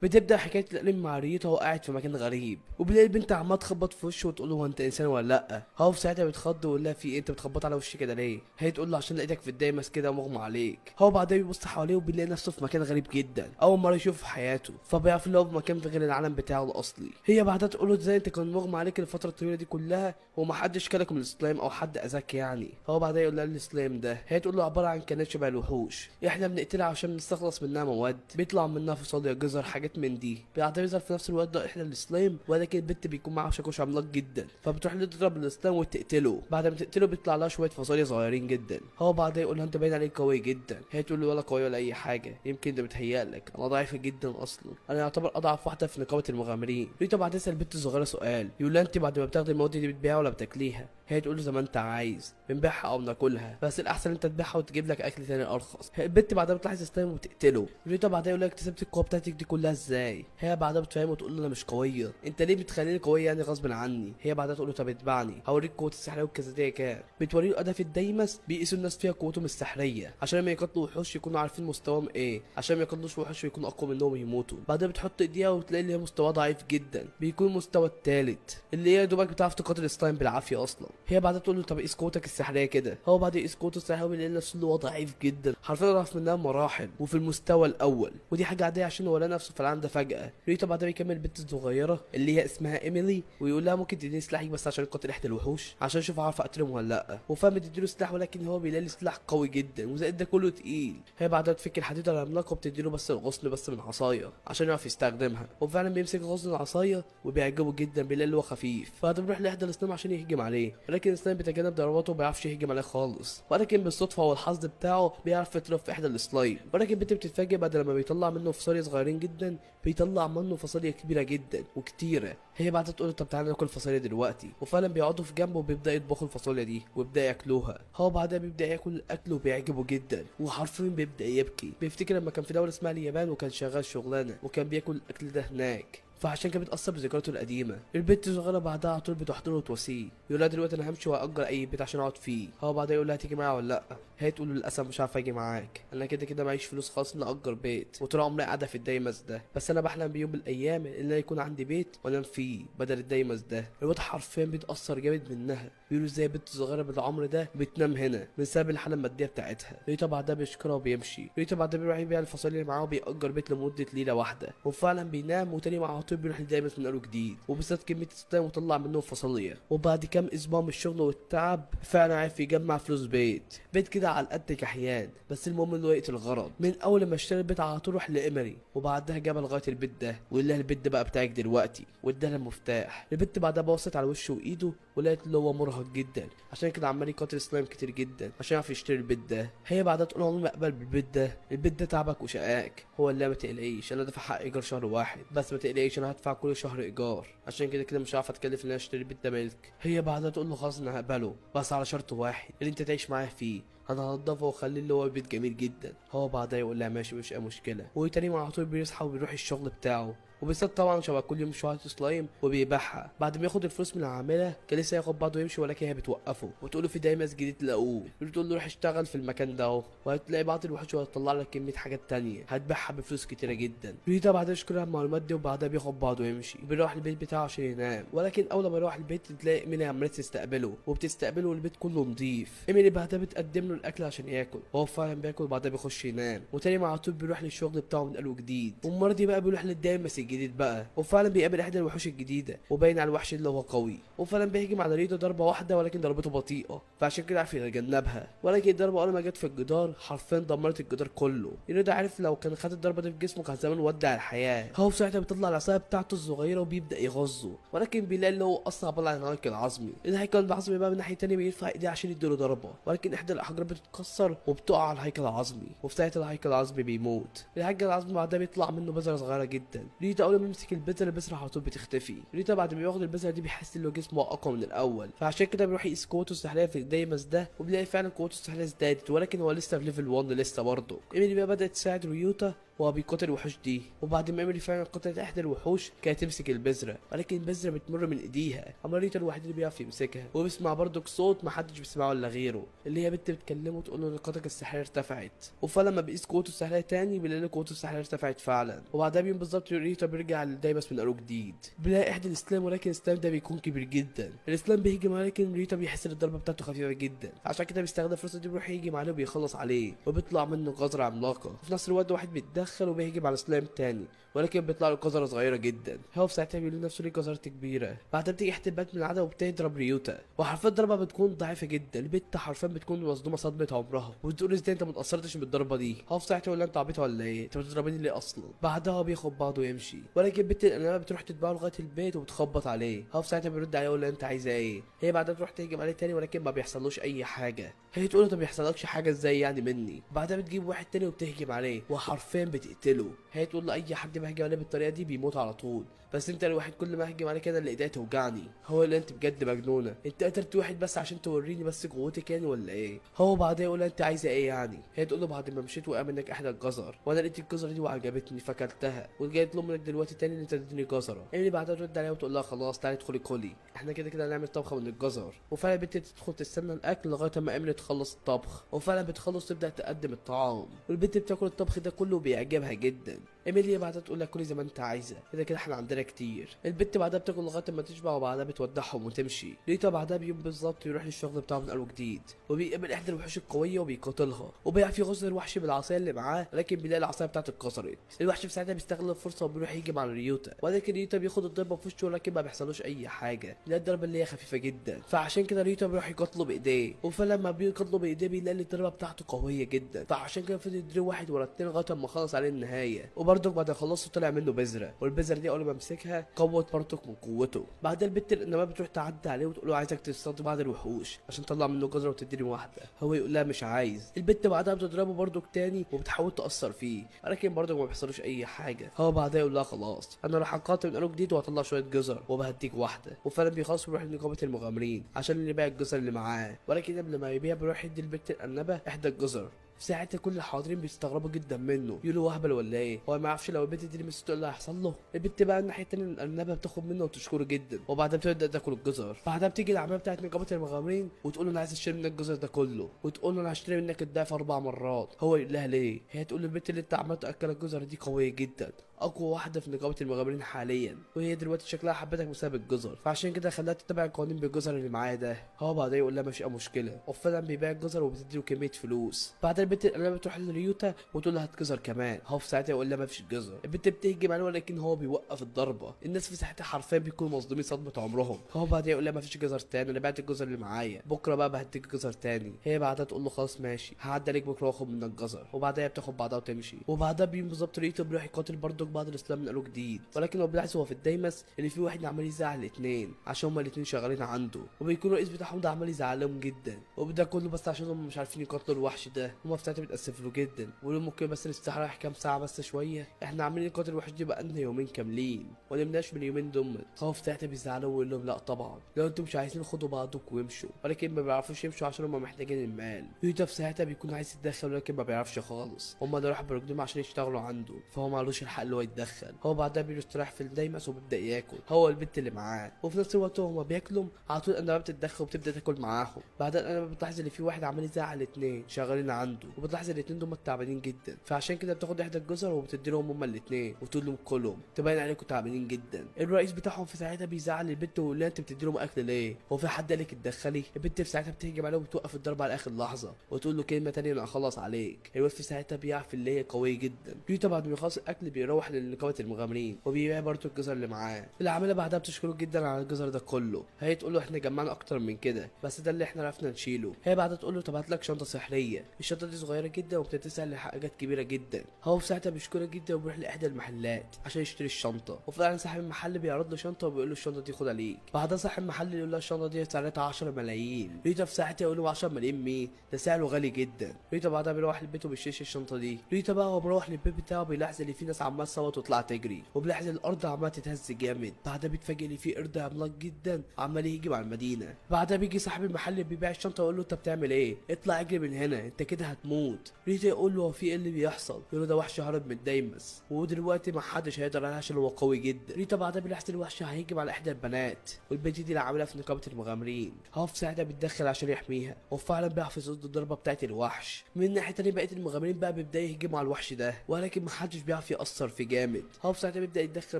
بتبدا حكايه الانمي مع ريوتا وهو قاعد في مكان غريب، وبيلاقي البنت عماله تخبط في وشه وتقول له هو انت انسان ولا لا. هو في ساعتها بيتخض ويقول لها في ايه، انت بتخبط على وشي كده ليه؟ هي تقول له عشان لقيتك في الدايمس كده ومغمى عليك. هو بعدها بيبص حواليه وبيلاقي نفسه في مكان غريب جدا اول مره يشوفه في حياته، فبيعرف ان هو في مكان في غير العالم بتاعه الاصلي. هي بعدها تقول له ازاي انت كان مغمى عليك الفتره الطويله دي كلها ومحدش كلك من السلايم او حد اذاك يعني؟ هو بعدها يقول لها السلايم ده، هي تقول له عباره عن كائنات شبه الوحوش، احنا بنقتلها عشان نستخلص منها مواد بيطلع منها فاصوليا جزر حاجات من دي. بيعتبر في نفس الوقت ده احنا السلايم، ولكن البنت بيكون معاها شاكوش عملاق جدا، فبتروح له تضرب السلايم وتقتله. بعد ما تقتله بيطلع لها شويه فاصوليا صغيرين جدا. هو بعدها يقول لها انت باين عليك قوي جدا. هي تقول له ولا قوي ولا اي حاجه، يمكن ده بتهيألك، انا ضعيفه جدا اصلا، انا يعتبر اضعف واحده في نقابه المغامرين. ريتا بعد تسال البنت الصغيره سؤال، يقول لها انت بعد ما بتاخدي المواد دي بتبيعها ولا بتاكليها؟ هي تقول له زي ما انت عايز، بنبيعها او ناكلها، بس الاحسن انت تبيعها وتجيب لك اكل تاني ارخص. البنت بعدها بتلاحظ سلايم وتقتله. ريتا بعدها يقول لها اكتسبت القوه بتاعتك دي كلها ازاي؟ هي بعدها بتفهمه وتقول له انا مش قويه، انت ليه بتخليني قويه يعني غصب عني؟ هي بعدها تقول له طب اتبعني هوريك قوه السحريه والجسديه كام. بتوريه الاداه في الدايمس بيقيسوا الناس فيها قوتهم السحريه عشان لما يقاتلوا وحوش يكونوا عارفين مستواهم ايه، عشان ما يقاتلوش وحوش ويكونوا اقوى منهم يموتوا. بعدها بتحط ايديها وتلاقي اللي هي مستواه ضعيف جدا، بيكون المستوى الثالث اللي هي دوبك بتعرف تقاتل سلايم بالعافيه اصلا. هي بعدها تقول له طب قيس قوتك السحريه كده. هو بعد يقيس قوته السحريه بيلاقي نفسه اللي هو ضعيف جدا، حرفيا ضعف منها مراحل وفي المستوى الاول، ودي حاجه عاديه عشان هو لقى نفسه في العالم ده فجاه. ريتا بعدها بيكمل البنت الصغيره اللي هي اسمها ايميلي ويقول لها ممكن تديني سلاحك بس عشان اقاتل احدى الوحوش عشان اشوف اعرف اقتلهم ولا لا. وفهم تديله سلاح ولكن هو بيلاقي سلاح قوي جدا وزائد ده كله تقيل. هي بعدها تفك الحديده العملاقه وبتديله بس الغصن بس من عصايه عشان يعرف يستخدمها، وفعلا بيمسك غصن العصايه وبيعجبه جدا، بيلاقي اللي هو خفيف. بعد بيروح لاحدى الاسنان عشان يهجم عليه، ولكن الاسنان بيتجنب ضرباته وما بيعرفش يهجم عليه خالص، ولكن بالصدفه والحظ بتاعه بيعرف يضرب في احدى السلايم. ولكن البنت بتتفاجئ بعد لما بيطلع منه فاصوليا صغيرين جدا، بيطلع منه فاصوليا كبيره جدا وكتيره. هي بعدها تقول له طب تعالى ناكل فاصوليا دلوقتي، وفعلا بيقعدوا في جنبه وبيبدا يطبخوا الفاصوليا دي ويبدا ياكلوها. هو بعدها بيبدا ياكل الاكل وبيعجبه جدا وحرفيا بيبدا يبكي، بيفتكر لما كان في دوله اسمها اليابان وكان شغال شغلانه وكان بياكل الاكل ده هناك، فعشان كده بيتأثر بذكرياته القديمة. البنت الصغيرة بعدها على طول بتحضنه وتواسيه، يقول لها دلوقتي أنا همشي وهأجر أي بيت عشان أقعد فيه. هو بعدها يقول لها تيجي معايا ولا لأ؟ هي تقول له للأسف مش عارفة أجي معاك، أنا كده كده معيش فلوس خالص إني أجر بيت، وطول عمري قاعدة في الدايمس ده، بس أنا بحلم بيوم من الأيام إن أنا يكون عندي بيت وأنام فيه بدل الدايمس ده. الواد حرفيا بيتأثر جامد منها، بيقولوا إزاي بنت صغيرة بالعمر ده بتنام هنا من سبب الحالة المادية بتاعتها. ريتا بعدها بيشكرها وبيمشي. ريتا بعدها بيروح يبيع الفاصوليا اللي معاه وبيأجر بيت لمدة ليلة واحدة، وفعلا بينام وتاني مع طول بيروح للدايمس من جديد وبالذات كمية الستايم وطلع منه فاصوليا. وبعد كام اسبوع من الشغل والتعب فعلا عارف يجمع فلوس بيت كده على قد كحيان، بس المهم انه يقتل الغرض. من اول ما اشترى البيت على طول راح لإيمري وبعدها جاب لغايه البيت ده وقال لها البيت ده بقى بتاعك دلوقتي، واداها المفتاح. البنت بعدها بصت على وشه وايده ولقيت اللي هو مرهق جدا، عشان كده عمال يقاتل سلايم كتير جدا عشان يعرف يشتري البيت ده. هي بعدها تقول له ما اقبل بالبيت ده، البيت ده تعبك وشقاك. هو اللي ما تقلقيش انا دافع حق ايجار شهر واحد، بس ما تقلقيش انا هدفع كل شهر ايجار، عشان كده كده مش عارفه اتكلف ان انا اشتري البيت ده ملك. هي بعدها تقول له خلاص انا هقبله بس على شرط واحد اللي انت تعيش معايا فيه، انا هنضفه واخليه اللي هو بيت جميل جدا. هو بعدها يقول لها ماشي مش اي مشكله، وتاني على طول بيصحى وبيروح الشغل بتاعه وبالذات طبعا شبه كل يوم شويه سلايم وبيبيعها. بعد ما ياخد الفلوس من العامله كان لسه ياخد بعضه ويمشي، ولكن هي بتوقفه وتقول له في دايمس جديد تلاقوه، بتقول له روح اشتغل في المكان ده اهو وهتلاقي بعض الوحوش وهتطلع لك كميه حاجات تانية هتبيعها بفلوس كتيره جدا. ريتا بعدها يشكرها على المعلومات دي وبعدها بياخد بعضه ويمشي وبيروح البيت بتاعه عشان ينام. ولكن اول ما يروح البيت تلاقي ايميلي عماله تستقبله وبتستقبله والبيت كله نضيف. ايميلي بعدها بتقدم له الاكل عشان ياكل وهو فعلا بياكل وبعدها بيخش ينام، وتاني على طول بيروح للشغل بتاعه من قلبه جديد، والمره دي بقى بيروح للدايمس الجديد بقى، وفعلا بيقابل احدى الوحوش الجديده وباين على الوحش اللي هو قوي، وفعلا بيهجم على ريتا ضربه واحده ولكن ضربته بطيئه فعشان كده عرف يتجنبها. ولكن الضربه اول ما جت في الجدار حرفيا دمرت الجدار كله. ريتا عارف لو كان خد الضربه دي في جسمه كان زمان ودع الحياه. هو ساعتها بيطلع العصايه بتاعته الصغيره وبيبدا يغزه، ولكن بيلاقي اللي هو اصلا عباره عن هيكل عظمي. الهيكل العظمي بقى من ناحيه تانيه بيرفع ايديه عشان يديله ضربه، ولكن احدى الاحجار بتتكسر وبتقع على الهيكل العظمي، وفي ساعتها الهيكل العظمي بيموت. الهيكل العظمي بعدها بيطلع منه بذره صغيره جدا. ريتا اول ما يمسك البذره على طول بتختفي. ريتا بعد ما بياخد البذره دي بيحس ان جسمه اقوى من الاول، فعشان كده بيروح يقيس قوته السحريه في الدايمس ده وبيلاقي فعلا قوته السحريه ازدادت، ولكن هو لسه في ليفل 1 لسه برضه. ايميلي بقى بدات تساعد ريوتا وهو بيقاتل الوحوش دي. وبعد ما ايميلي فعلا قتلت احدى الوحوش كانت تمسك البذره، ولكن البذره بتمر من ايديها. اما ريتا الوحيد اللي بيعرف يمسكها، وبيسمع برضك صوت محدش بيسمعه الا غيره، اللي هي بنت بتكلمه وتقول له ان قوتك السحريه ارتفعت. وفلما بيقيس قوته السحريه تاني بيلاقي إن قوته السحريه ارتفعت فعلا. وبعدها بيوم بالظبط ريتا بيرجع لدايماس من قلب جديد، بيلاقي احدى الاسلام، ولكن الاسلام ده بيكون كبير جدا. الاسلام بيهجم، ولكن ريتا بيحس ان الضربه بتاعته خفيفه جدا، عشان كده بيستخدم الفرصه دي بيروح يهجم عليه وبيخلص عليه، وبيطلع منه جزره عملاقه. وفي نفس الوقت واحد بيتدخل وبيهجم على اسلام تاني، ولكن بيطلع له جزره صغيره جدا. هو في ساعتها بيقول لنفسه ليه جزره كبيره. بعدها بتيجي احتباك من العدو وبتضرب ريوتا، وحرفيا الضربه بتكون ضعيفه جدا. البت حرفيا بتكون مصدومه صدمه عمرها، وبتقول ازاي انت ما اتاثرتش بالضربه دي. هو في ساعتها يقول لها انت عبيط ولا ايه؟ انت بتضربني ليه اصلا؟ بعدها هو بياخد بعضه ويمشي، ولكن البت الانابه بتروح تتبعه لغايه البيت وبتخبط عليه. هو في ساعتها بيرد عليه يقول لها انت عايزه ايه؟ هي بعدها بتروح تهجم عليه تاني، ولكن ما بيحصلوش اي حاجه. هي تقول له طب بيحصلكش حاجه ازاي يعني مني؟ بعدها بتجيب واحد تاني وبتهجم عليه وحرفيا بتقتله. هي تقول له اي حد بيهجم عليه بالطريقه دي بيموت على طول، بس انت الواحد كل ما اهجم عليه كده اللي ايديا توجعني. هو اللي انت بجد مجنونه، انت قتلت واحد بس عشان توريني بس قوتك يعني ولا ايه؟ هو بعدها يقول لها انت عايزه ايه يعني؟ هي تقول له بعد ما مشيت وقع منك احدى الجزر، وانا لقيت الجزره دي وعجبتني فاكلتها، وجاي اطلب منك دلوقتي تاني ان انت تديني جزره. اللي بعدها ترد عليها وتقول لها خلاص تعالي ادخلي كلي، احنا كده كده هنعمل طبخه من الجزر. وفعلا البنت تدخل تستنى الاكل لغايه ما ايميلي تخلص الطبخ، وفعلا بتخلص تبدا تقدم الطعام، والبنت بتاكل الطبخ ده كله وبيعجبها جدا. ايميليا بعدها تقول لك كلي زي ما انت عايزه، كده كده احنا عندنا كتير. البت بعدها بتاكل لغايه ما تشبع، وبعدها بتودعهم وتمشي. ريتا بعدها بيوم بالظبط يروح للشغل بتاعه من اول جديد، وبيقابل احدى الوحوش القويه وبيقاتلها، وبيعرف يغزل الوحش بالعصايه اللي معاه، لكن بيلاقي العصايه بتاعته اتكسرت. الوحش في ساعتها بيستغل الفرصه وبيروح يهجم على ريوتا، ولكن ريوتا بياخد الضربه في وشه، ولكن ما بيحصلوش اي حاجه، لا الضربه اللي هي خفيفه جدا. فعشان كده ريوتا بيروح يقاتله بايديه، وفلما بيقاتله بايديه بيلاقي الضربه بتاعته قويه جدا، فعشان كده فضل يضرب واحد ورا التاني لغايه ما خلص عليه النهايه. وبرضك بعد ما خلصه طلع منه بذره، والبذره دي اول ما مسكها قوت برضك من قوته. بعدها البت انما بتروح تعدي عليه وتقول له عايزك تصطاد بعض الوحوش عشان تطلع منه جزره وتديني واحده. هو يقول لها مش عايز. البت بعدها بتضربه برضك تاني وبتحاول تاثر فيه، ولكن برضك ما بيحصلوش اي حاجه. هو بعدها يقول لها خلاص انا راح اقاتل من اول جديد وهطلع شويه جزر وبهديك واحده. وفعلا بيخلص ويروح لنقابه المغامرين عشان اللي يبيع الجزر اللي معاه، ولكن قبل ما يبيع بيروح يدي البت الارنبه احدى الجزر. في ساعتها كل الحاضرين بيستغربوا جدا منه، يقولوا وهبل ولا ايه؟ هو ما يعرفش لو البنت دي لمسته اللي هيحصل له. البنت بقى الناحيه التانيه من الارنبه بتاخد منه وتشكره جدا، وبعدها بتبدا تاكل الجزر. بعدها بتيجي العماله بتاعت نقابه المغامرين وتقول له انا عايز اشتري منك الجزر ده كله، وتقول له انا هشتري منك الضعف 4 مرات. هو يقول لها ليه؟ هي تقول له البنت اللي انت عمال تاكل الجزر دي قويه جدا، اقوى واحده في نقابه المغامرين حاليا، وهي دلوقتي شكلها حبتك بسبب الجزر، فعشان كده خلاها تتبع القوانين بالجزر اللي معايا ده. هو بعدها يقول لها مفيش اي مشكله، وفعلا بيبيع الجزر وبتديله كميه فلوس. بعدها البنت الانابه بتروح لريوتا وتقول لها هات جزر كمان. هو في ساعتها يقول لها مفيش جزر. البنت بتهجم عليه ولكن هو بيوقف الضربه. الناس في ساعتها حرفيا بيكونوا مصدومين صدمه عمرهم. هو بعدها يقول لها مفيش جزر تاني، انا بعت الجزر اللي معايا، بكره بقى بهديك جزر تاني. هي بعدها تقول له خلاص ماشي هعدي عليك بكره واخد منك جزر. وبعدها هي بتاخد بعضها وتمشي. وبعدها بيوم بالظبط ريوتا بيروح يقاتل برضك بعض الاسلام من جديد، ولكن هو بيلاحظ هو في الدايمس اللي فيه واحد عمال يزعل الاثنين عشان هما الاثنين شغالين عنده، وبيكون الرئيس بتاعهم ده عمال يزعلهم جدا، وده كله بس عشان هم مش عارفين يقاتلوا الوحش ده. هما في ساعتها بيتاسفوا له جدا ويقولوا ممكن بس نستحرق كام ساعه بس شويه، احنا عاملين نقاتل الوحش دي بقالنا يومين كاملين ونمناش من اليومين دول. هو في ساعتها بيزعلوا ويقول لهم لا طبعا لو انتم مش عايزين خدوا بعضكم وامشوا، ولكن ما بيعرفوش يمشوا عشان هم محتاجين المال. يوتا في ساعتها بيكون عايز يتدخل ولكن ما بيعرفش خالص، هما ده راحوا برجلهم عشان يشتغلوا عنده، فهو معلوش الحق اللي هو يتدخل. هو بعدها بيستريح في الدايمس وبيبدا ياكل هو البت اللي معاه، وفي نفس الوقت هما بياكلوا على طول الانابه بتتدخل وبتبدا تاكل معاهم. بعدها الانابه بتلاحظ ان في واحد عمال يزعل الاثنين شغالين عنده، وبتلاحظ الاثنين دول تعبانين جدا، فعشان كده بتاخد احدى الجزر وبتدي لهم هما الاثنين وتقول لهم كلهم تبين عليكم تعبانين جدا. الرئيس بتاعهم في ساعتها بيزعل البت ويقول لها انت بتدي لهم اكل ليه؟ هو في حد قالك اتدخلي؟ البت في ساعتها بتهجم عليه وبتوقف الضرب على اخر لحظه وتقول له كلمه ثانيه انا هخلص عليك. الواد في ساعتها بيعرف اللي هي قويه جدا. ريتا بعد ما يخلص الاكل بيروح لنقابه المغامرين وبيبيع برضه الجزر اللي معاه. العامله بعدها بتشكره جدا على الجزر ده كله. هي تقول له احنا جمعنا اكتر من كده بس ده اللي احنا عرفنا نشيله. هي بعدها تقول له طب هات لك شنطه سحريه. الشنطه دي صغيره جدا وبتتسع لحاجات كبيره جدا. هو في ساعتها بيشكرها جدا وبيروح لاحدى المحلات عشان يشتري الشنطه، وفعلا صاحب المحل بيعرض له شنطه وبيقول له الشنطه دي خدها ليك. بعدها صاحب المحل يقول له الشنطه دي سعرها 10 ملايين. ريتا في ساعتها يقول له 10 ملايين مين؟ ده سعره غالي جدا. ريتا بعدها بيروح لبيته بيشتري الشنطه دي. ريتا بقى وهو بيروح للبيت بتاعه بيلاحظ ان في ناس عمال تصوت وتطلع تجري، وبلاحظ الارض عماله تتهز جامد. بعدها بيتفاجئ ان في قرد عملاق جدا عمال يهجم على المدينه. بعدها بيجي صاحب المحل اللي بيبيع الشنطه ويقول له انت بتعمل ايه؟ اطلع اجري من هنا انت كده هتموت. ريتا يقول له هو في ايه اللي بيحصل؟ يقول له ده وحش هرب من دايمس ودلوقتي ما حدش هيقدر عليه عشان هو قوي جدا. ريتا بعدها بيلاحظ الوحش هيهجم على احدى البنات، والبنت دي اللي عاملها في نقابه المغامرين. هو في ساعتها بيتدخل عشان يحميها، وفعلا بيحفظ ضد الضربه بتاعت الوحش. من ناحيه تانيه بقيه المغامرين بقى بيبدا يهجموا على الوحش ده، ولكن ما حدش بيعرف ياثر فيه جامد. هو في ساعتها بيبدا يتدخل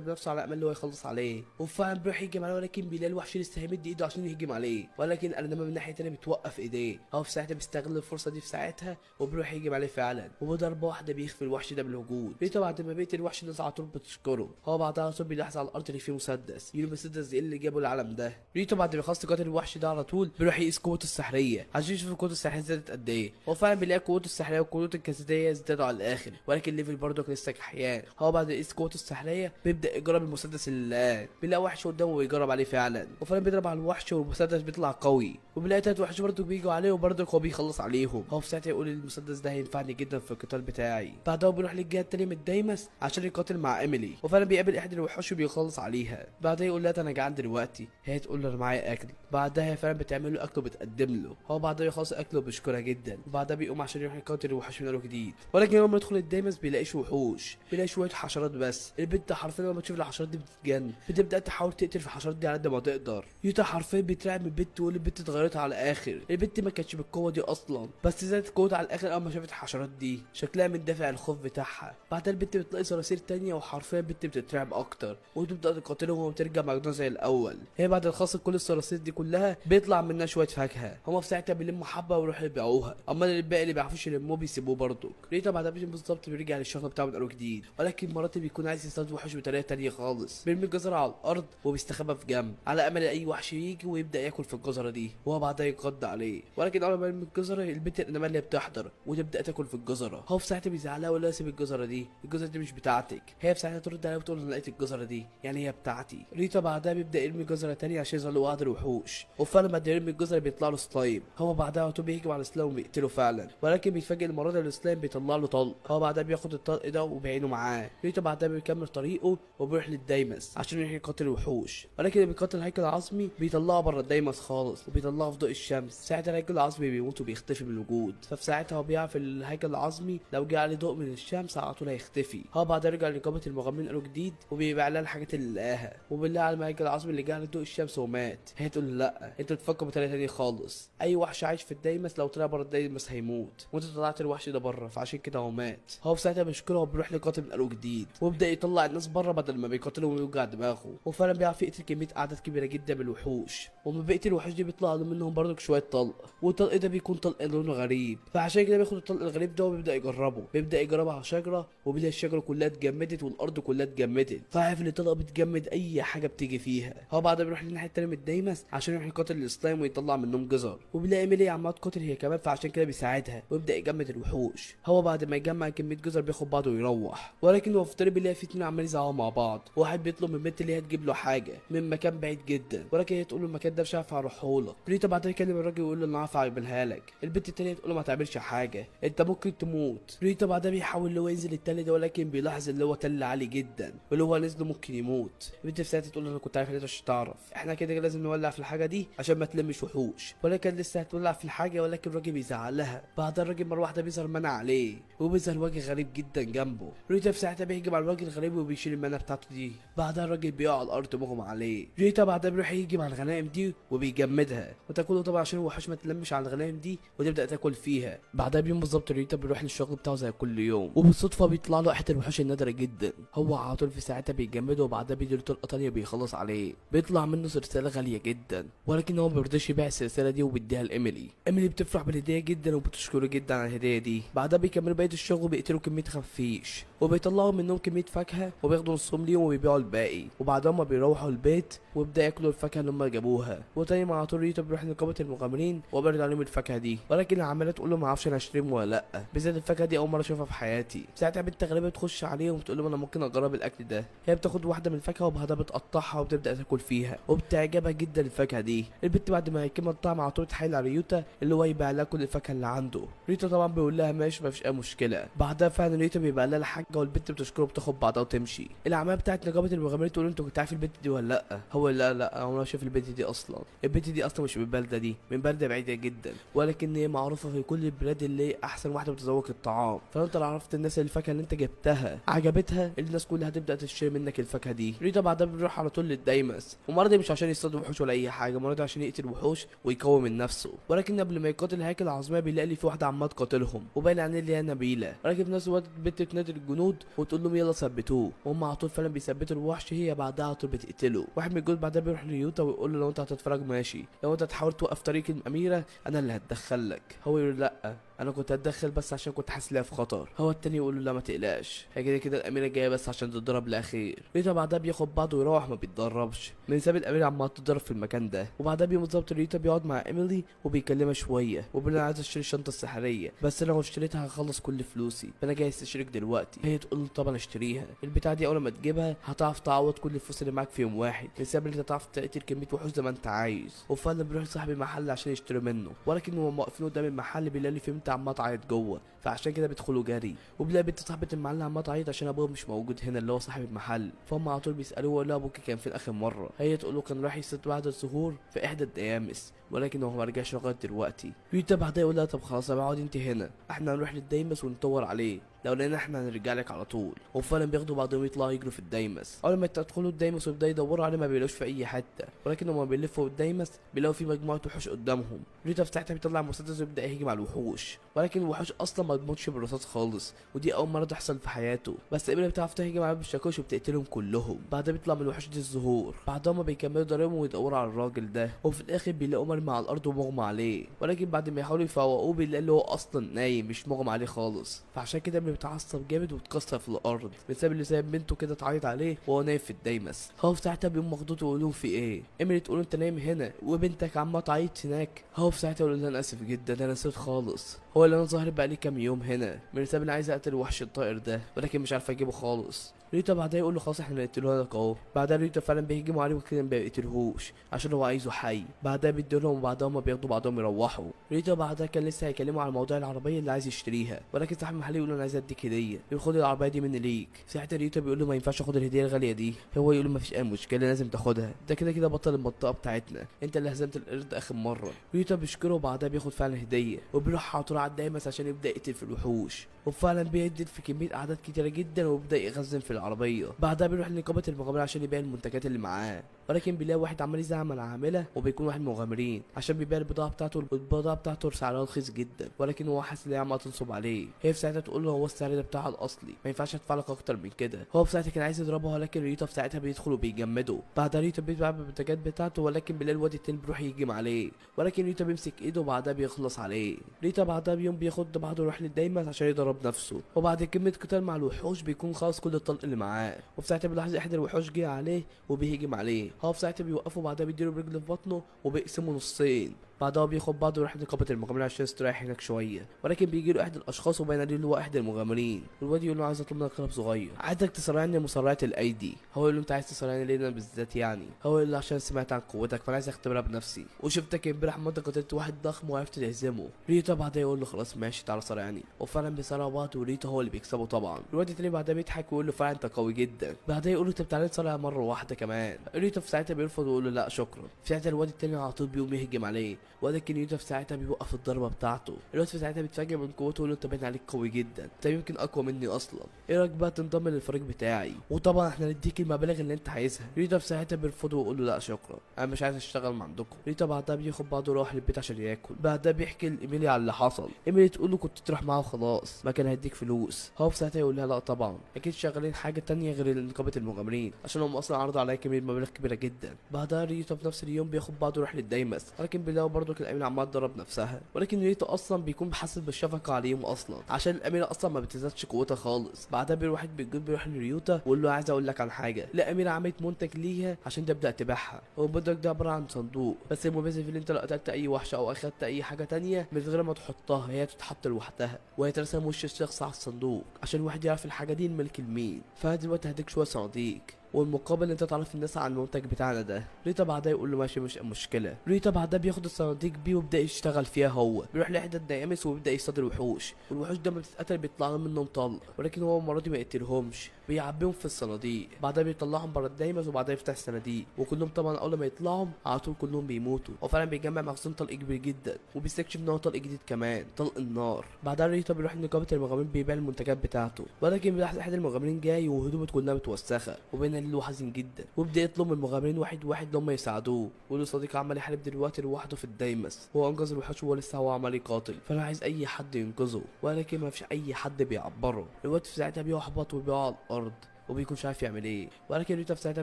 بنفسه على امل اللي هو يخلص عليه، وفعلا بيروح يهجم عليه، ولكن بيلاقي الوحش لسه هيمد ايده عشان يهجم عليه، ولكن ارنما من ناحيه تانيه بتوقف ايديه. هو في ساعتها بيستغل الفرصه دي في ساعتها وبيروح يهجم عليه فعلا، وبضربه واحده بيخفي الوحش ده بالوجود. ريتا بعد ما بقيت الوحش نزل على طول بتشكره. هو بعدها على طول بيلاحظ على الارض اللي فيه مسدس، يقول المسدس ده اللي جابه العالم ده. ريتا بعد ما يخلص قاتل الوحش ده على طول بيروح يقيس قوته السحريه عشان يشوف قوته السحريه زادت قد ايه. هو فعلا بيلاقي قوته السحريه وقوته الجسديه ازدادوا على الاخر، ولكن الليفل برضه لسه كحيان. هو بعد يقيس قوته السحريه بيبدا يجرب المسدس اللي لقاه، بيلاقي وحش قدامه ويجرب عليه فعلا، وفعلا بيضرب على الوحش والمسدس بيطلع قوي، وبيلاقي تلات وحش برضه بيجوا عليه وبرضه هو بيخلص عليهم. هو في ساعتها يقول المسدس ده هينفعني جدا في القتال بتاعي. بعدها بيروح للجهه التانيه من دايمس عشان يقاتل مع ايميلي، وفعلا بيقابل احدى الوحوش وبيخلص عليها. بعدها يقول لها انا جعان دلوقتي، هي تقول له انا معايا اكل. بعدها هي فعلا بتعمل له اكل وبتقدم له. هو بعدها يخلص اكله وبيشكرها جدا، وبعدها بيقوم عشان يروح يقاتل الوحوش من اول جديد. ولكن لما يدخل الدايمس بيلاقيش وحوش، بيلاقي شويه حشرات بس. البنت حرفيا لما تشوف الحشرات دي بتتجن، بتبدا تحاول تقتل في الحشرات دي على قد ما تقدر. يوتا حرفيا بيترعب من البنت ويقول البنت اتغيرت على الاخر. البنت ما كانتش بالقوه دي اصلا، بس زادت قوتها على الاخر اول ما شافت الحشرات دي، شكلها من دافع الخوف بتاعها. بعدها البنت بتلاقي صراصير تانية، وحرفيا البنت بتترعب اكتر وتبدا تقاتلهم وترجع مجنونه زي الاول. هي بعد الخاص كل الصراصير دي كلها بيطلع منها شويه فاكهه، هما في ساعتها بيلموا حبه ويروحوا يبيعوها، اما الباقي اللي بيعرفوش يلموه بيسيبوه برضه. ريتا بعدها بالظبط بيرجع للشغل بتاعه من اول جديد، ولكن مرات بيكون عايز يصطاد وحش بطريقه تانية خالص. بيرمي الجزره على الارض وبيستخبى في جنب على امل اي وحش يجي ويبدا ياكل في الجزره دي، وهو بعدها يقضي عليه. ولكن اول ما يرمي الجزره البنت الانيماليه بتحضر وتبدا تاكل في الجزره. هو في ساعتها بيزعلها ويقول لها سيب الجزره دي، الجزره دي مش بتاعتك. هي في ساعتها ترد عليها وتقول انا لقيت الجزره دي يعني هي بتاعتي. ريتا بعدها بيبدا يرمي جزره تانية عشان يظهر له وعد الوحوش، وفعلا بعد يرمي الجزره بيطلع له سلايم. هو بعدها على طول بيهجم على السلايم وبيقتله فعلا، ولكن بيتفاجئ المره دي السلايم بيطلع له طلق. هو بعدها بياخد الطلق ده وبيعينه معاه. ريتا بعدها بيكمل طريقه وبيروح للدايمس عشان يروح يقاتل الوحوش، ولكن اللي بيقاتل الهيكل العظمي بيطلعه بره الدايمس خالص وبيطلعه في ضوء الشمس. ساعتها الهيكل العظمي بيموت وبيختفي من الوجود، ففي ساعتها هو بيعرف الهيكل العظمي لو جه عليه ضوء من الشمس على طول هيختفي. هو بعدها رجع لنقابه المغامرين قالوا جديد وبيبيع لها الحاجات اللي لقاها، وبالله على الهيكل العظمي اللي جه عليه ضوء الشمس ومات. هي تقول له لا انتوا بتفكروا بطريقه تانية خالص، اي وحش عايش في الدايمس لو طلع بره الدايمس هيموت، وانت طلعت الوحش ده بره فعشان كده هو مات. هو في ساعتها بيشكره وبيروح لقاتل من قالوا جديد ويبدا يطلع الناس بره بدل ما بيقاتلهم ويوجع دماغه. وفعلا بيعرف يقتل كميه اعداد كبيره جدا من الوحوش، ومن بقيه الوحوش دي بيطلع منهم برضه شويه طلق، والطلق ده بيكون طلق لونه غريب، فعشان كده بياخد الطلق الغريب ده وبيبدا يجربه. بيبدا يجربه على شجره وبيلاقي الشجره كلها اتجمدت والارض كلها اتجمدت، فعارف ان الطلقه بتجمد اي حاجه بتيجي فيها. هو بعدها بيروح للناحيه التانيه من الدايمس عشان يروح يقاتل السلايم ويطلع منهم جزر، وبيلاقي ميلي عماله تقاتل هي كمان فعشان كده بيساعدها ويبدا يجمد الوحوش. هو بعد ما يجمع كميه جزر بياخد بعضه ويروح، ولكن هو في الطريق بيلاقي في اتنين عمالين يزعقوا مع بعض، واحد بيطلب من البنت اللي هي تجيب له حاجه من مكان بعيد جدا، ولكن هي تقول له المكان ده مش عارف اروحهولك. ريتا بعدها يكلم الراجل ويقول له انا عارف اعملها لك. البنت التانيه تقول له ما تعملش حاجه انت ممكن تموت. ريتا بعدها بيحاول اللي هو ينزل التل ده، ولكن بيلاحظ اللي هو تل عالي جدا واللي هو نزله ممكن يموت. البنت في ساعتها تقول له انا كنت عارف ان انت مش هتعرف، احنا كده لازم نولع في الحاجه دي عشان ما تلمش وحوش. ولكن لسه هتولع في الحاجه، ولكن الراجل بيزعلها. بعدها الراجل مره واحده بيظهر منع عليه وبيظهر وجه غريب جدا جنبه. ريتا في ساعتها بيهجم على الراجل الغريب وبيشيل المنع بتاعته دي. بعدها الراجل بيقع على الارض مغمى عليه. ريتا بعدها بيروح يهجم على الغنائم دي وبيجمدها وتاكله طبعا عشان الوحوش ما تلمش على الغنائم دي وتبدا تاكل فيها. بعدها بيوم بالظبط ريتا بيروح للشغل بتاعه زي كل يوم، وبالصدفه بيطلع له احد الوحوش النادره جدا. هو على طول في ساعتها بيجمده وبعدها بيديله طلقه تانيه بيخلص عليه. بيطلع منه سلسله غاليه جدا، ولكن هو ما بيرضاش يبيع السلسله دي وبيديها لايميلي. ايميلي بتفرح بالهديه جدا وبتشكره جدا على الهديه دي. بعدها بيكملوا بقيه الشغل وبيقتلوا كميه خفيش وبيطلعوا منهم كميه فاكهه وبياخدوا نصهم ليهم وبيبيعوا الباقي. وبعدها ما بيروحوا البيت ويبدا ياكلوا الفاكهه اللي هم جابوها. وتاني مع طول ريتا بيروح لنقابه المغامرين وبيرد عليهم الفاكهه دي، ولكن العماله تقول له ما اعرفش انا اشتريهم ولا لا، بالذات الفاكهه دي اول مره اشوفها في حياتي. ساعتها بنت غريبه تخش عليهم وتقول لهم انا ممكن اجرب الاكل ده. هي بتاخد واحده من الفاكهه وبعدها بتقطعها وبتبدا تاكل فيها وبتعجبها جدا الفاكهه دي. البنت بعد ما هيكمل الطعم على طول تحايل على ريوتا اللي هو يبيع لها كل الفاكهه اللي عنده. ريتا طبعا بيقول لها ماشي مفيش اي مشكله. بعدها فعلا ريتا بيبيع لها الحاجه والبنت بتشكره وبتاخد بعضها وتمشي. العماله بتاعت نقابه المغامرين تقول له انت كنت عارف البنت دي ولا لا؟ هو لا انا شايف البنت دي اصلا. البنت دي اصلا مش من البلده دي، من بلده بعيده جدا، ولكن هي معروفه في كل البلاد اللي هي احسن واحده بتذوق الطعام. فانت لو عرفت الناس الفاكهه اللي انت جبتها عجبتها، الناس كلها هتبدا تشتري منك الفاكهه دي. ريتا بعدها بيروح على طول للدايمس، والمره دي مش عشان يصطاد وحوش ولا اي حاجه، المره دي عشان يقتل وحوش ويقوم من نفسه. ولكن قبل ما يقاتل الهياكل العظميه بيلاقي لي في واحده عماله تقاتلهم، وباين عليه اللي هي نبيله. ولكن في نفس الوقت البنت تنادي الجنود وتقول لهم يلا ثبتوه، وهم على طول فعلا بيثبتوا الوحش. هي بعدها على طول بتقتله. واحد من الجنود بعدها بيروح ليوتا ويقول له لو انت هتتفرج ماشي، لو انت تحاول توقف طريق الاميره انا اللي هتدخل لك. هو يقول لا انا كنت هتدخل بس عشان كنت حاسس ليها في خطر. هو التاني يقول له لا ما تقلقش، هي كده كده الاميره جايه بس عشان تتضرب لاخير. ريتا بعدها بياخد بعضه ويروح، ما بيتدربش من ساب الاميره عماله تتضرب في المكان ده. وبعدها بيوم بالظبط ريتا بيقعد مع ايميلي وبيكلمها شويه، وبيقول انا عايز اشتري الشنطه السحريه، بس انا لو اشتريتها هخلص كل فلوسي، فانا جاي استشيرك دلوقتي. هي تقول له طبعا اشتريها، البتاعه دي اول ما تجيبها هتعرف تعوض كل الفلوس اللي معاك في يوم واحد، من سبب ان انت تعرف تقتل كميه وحوش زي ما انت عايز. وفعلا بيروح لصاحب المحل عشان يشتري منه، ولكن هو واقفين قدام المحل بيلاقي في بنت عماله تعيط جوه، فعشان كده بيدخلوا جري. وبيلاقي بنت صاحبه المحل عماله تعيط عشان ابوها مش موجود هنا اللي هو صاحب المحل. فهم على طول بيسالوه ولا ابوك كان فين اخر مره. هي تقول له كان راح يصيد بعد الظهور في احدى الديامس، ولكن هو ما رجعش لغايه دلوقتي. ريتا بعدها يقول لها طب خلاص اقعد انت هنا، احنا هنروح للديمس وندور عليه، لو لقينا احنا هنرجع لك على طول. وفعلا بياخدوا بعضهم يطلعوا يجروا في الديمس. اول ما تدخلوا الديمس ويبداوا يدوروا عليه ما بيلاقوش في اي حته، ولكن هما بيلفوا الديمس بيلاقوا في مجموعه وحوش قدامهم. ريتا في ساعتها بيطلع مسدس ويبدا يهجم على الوحوش، ولكن الوحوش اصلا ما بتموتش بالرصاص خالص، ودي اول مره تحصل في حياته. بس ايميلي بتعرف تهجم عليهم بالشاكوش وبتقتلهم كلهم. بعدها بيطلع من الوحوش دي الزهور، بعدها هما بيكملوا ضربهم ويدوروا على الراجل ده، وفي الاخر بيلاقوه مرمي على الارض ومغمى عليه. ولكن بعد ما يحاولوا يفوقوه بيلاقي اللي هو اصلا نايم مش مغمى عليه خالص. فعشان كده ايميلي بتعصب جامد وتكسر في الارض بسبب اللي سايب بنته كده تعيط عليه وهو نايم في الديمس. هو في ساعتها بيقوم مخضوض ويقول لهم في ايه؟ ايميلي تقول انت نايم هنا وبنتك عماله تعيط هناك. هو في ساعتها يقول لها انا اسف جدا انا نسيت خالص، هو اللي انا ظاهر بقالي كام يوم هنا من سبب انا عايز اقتل الوحش الطائر ده، ولكن مش عارف اجيبه خالص. ريتا بعدها يقول له خلاص احنا نقتله لك اهو. بعدها ريتا فعلا بيهجموا عليه وكده ما بيقتلهوش عشان هو عايزه حي. بعدها بيديلهم وبعدها هما بياخدوا بعضهم يروحوا. ريتا بعدها كان لسه هيكلموا على موضوع العربيه اللي عايز يشتريها، ولكن صاحب المحل يقول له انا عايز اديك هديه، يقول خد العربيه دي مني ليك. ساعتها ريتا بيقول له ما ينفعش اخد الهديه الغاليه دي. هو يقول له ما فيش اي مشكله لازم تاخدها، ده كده كده بطل المنطقه بتاعتنا، انت اللي هزمت القرد اخر مره. ريتا بيشكره وبعدها بياخد فعلا هديه وبيروح على طول على الدايمس عشان يبدا يقتل في الوحوش. وفعلا بيدي في كميه اعداد كتيره جدا وبيبدا يخزن في العربيه. بعدها بيروح لنقابه المغامرين عشان يبيع المنتجات اللي معاه، ولكن بيلاقي واحد عمال يزعق مع العامله وبيكون واحد مغامرين عشان بيبيع البضاعه بتاعته، والبضاعه بتاعته سعرها رخيص جدا، ولكن هو حاسس ان هي عماله تنصب عليه. هي في ساعتها تقول له هو السعر ده بتاعها الاصلي ما ينفعش ادفع لك اكتر من كده. هو في ساعتها كان عايز يضربها ولكن ريتا في ساعتها بيدخل وبيجمده. بعدها ريتا بيبيع المنتجات بتاعته ولكن بيلاقي الواد التاني بيروح يهجم عليه، ولكن ريتا بيمسك ايده وبعدها بيخلص عليه. ريتا بعدها بيوم بياخد بعضه يروح للدايمس عشان يضرب نفسه، وبعد كميه قتال مع الوحوش بيكون خلاص كل الطلق اللي معاه. وفي ساعتها بيلاحظ احد الوحوش جه عليه وبيهجم عليه. هو في ساعتها بيوقفه وبعدها بيديله برجل في بطنه وبيقسمه نصين. بعدها بياخد بعضه ويروح لنقابة المغامرين عشان يستريح هناك شوية، ولكن بيجي له احد الاشخاص وبين عليه اللي هو احد المغامرين، والواد يقول له عايز اطلب منك طلب صغير، عايزك تسرعني مسرعة الايدي. هو يقول له انت عايز تسرعني ليه انا بالذات يعني؟ هو يقول له عشان سمعت عن قوتك فانا عايز اختبرها بنفسي، وشفتك امبارح ما انت قتلت واحد ضخم وعرفت تهزمه. ريتا بعدها يقول له خلاص ماشي تعالى صارعني، وفعلا بيصارعوا بعض وريتا هو اللي بيكسبه طبعا. الواد التاني بعدها بيضحك ويقول له فعلا انت قوي جدا. بعدها يقول له طب تعالى نصارع مرة واحدة كمان. ريتا في ساعتها بيرفض ويقول له لا شكرا. في ساعتها الواد التاني على طول بيقوم يهجم عليه، ولكن ريتا في ساعتها بيوقف الضربه بتاعته. الواد في ساعتها بيتفاجئ من قوته ويقول له انت باين عليك قوي جدا، انت يمكن اقوى مني اصلا، ايه رايك بقى تنضم للفريق بتاعي وطبعا احنا نديك المبالغ اللي انت عايزها. ريتا في ساعتها بيرفض ويقول له لا شكرا انا مش عايز اشتغل مع عندكم. ريتا بعدها بياخد بعضه ويروح للبيت عشان ياكل. بعدها بيحكي لايميلي على اللي حصل. ايميلي تقول له كنت تروح معاه وخلاص ما كان هيديك فلوس. هو في ساعتها يقول لها لا طبعا اكيد شغالين حاجه تانية غير نقابه المغامرين عشان هم اصلا عرضوا عليا كميه مبالغ كبيره جدا. بعدها ريتا في نفس اليوم بياخد بعضه ويروح للدايمس، ولكن بيلاقوا برضه ايميلي عمال تضرب نفسها، ولكن ريتا اصلا بيكون بحاسس بالشفقه عليهم اصلا عشان الاميره اصلا ما بتزادش قوتها خالص. بعدها واحد بالجود بيروح لريوتا ويقول له عايز اقول لك عن حاجه، لا اميره عملت منتج ليها عشان تبدا تبيعها، هو المنتج ده عباره عن صندوق بس المميز في اللي انت لو قتلت اي وحشه او اخدت اي حاجه تانية من غير ما تحطها هي تتحط لوحدها وهيترسم وش الشخص على الصندوق عشان الواحد يعرف الحاجه دي الملك لمين. فدلوقتي هديك شويه صناديق والمقابل انت تعرف الناس عن المنتج بتاعنا ده. ريتا بعدها يقول له ماشي مش مشكله. ريتا بعدها بياخد الصناديق بيه ويبدا يشتغل فيها. هو بيروح لاحدى الديامس وبيبدا يصطاد الوحوش، والوحوش ده ما بتتقتل بيطلع منهم طلق، ولكن هو المره دي ما يقتلهمش. بيعبيهم في الصناديق، بعدها بيطلعهم بره الدايمز وبعدها يفتح الصناديق، وكلهم طبعا اول ما يطلعوا على طول كلهم بيموتوا. وفعلا بيجمع مخزون طلق كبير جدا، وبيستكشف ان هو طلق جديد كمان، طلق النار. بعدها ريتا بيروح لنقابه المغامرين بيبيع المنتجات بتاعته، ولكن بيلاحظ احد المغامرين جاي وهدومه كلها متوسخه وبين الليل حزين جدا، وبدا يطلب من المغامرين واحد واحد لهم يساعدوه، ويقول له صديقي عمال يحارب دلوقتي لوحده في الدايمس، هو انقذ الوحوش وهو لسه هو عمال يقاتل، فانا عايز اي حد ينقذه، ولكن ما فيش اي حد بيعبره. الوقت في ساعتها بيحبط وبيقع على الارض وبيكونش عارف يعمل ايه، ولكن ريتا في ساعتها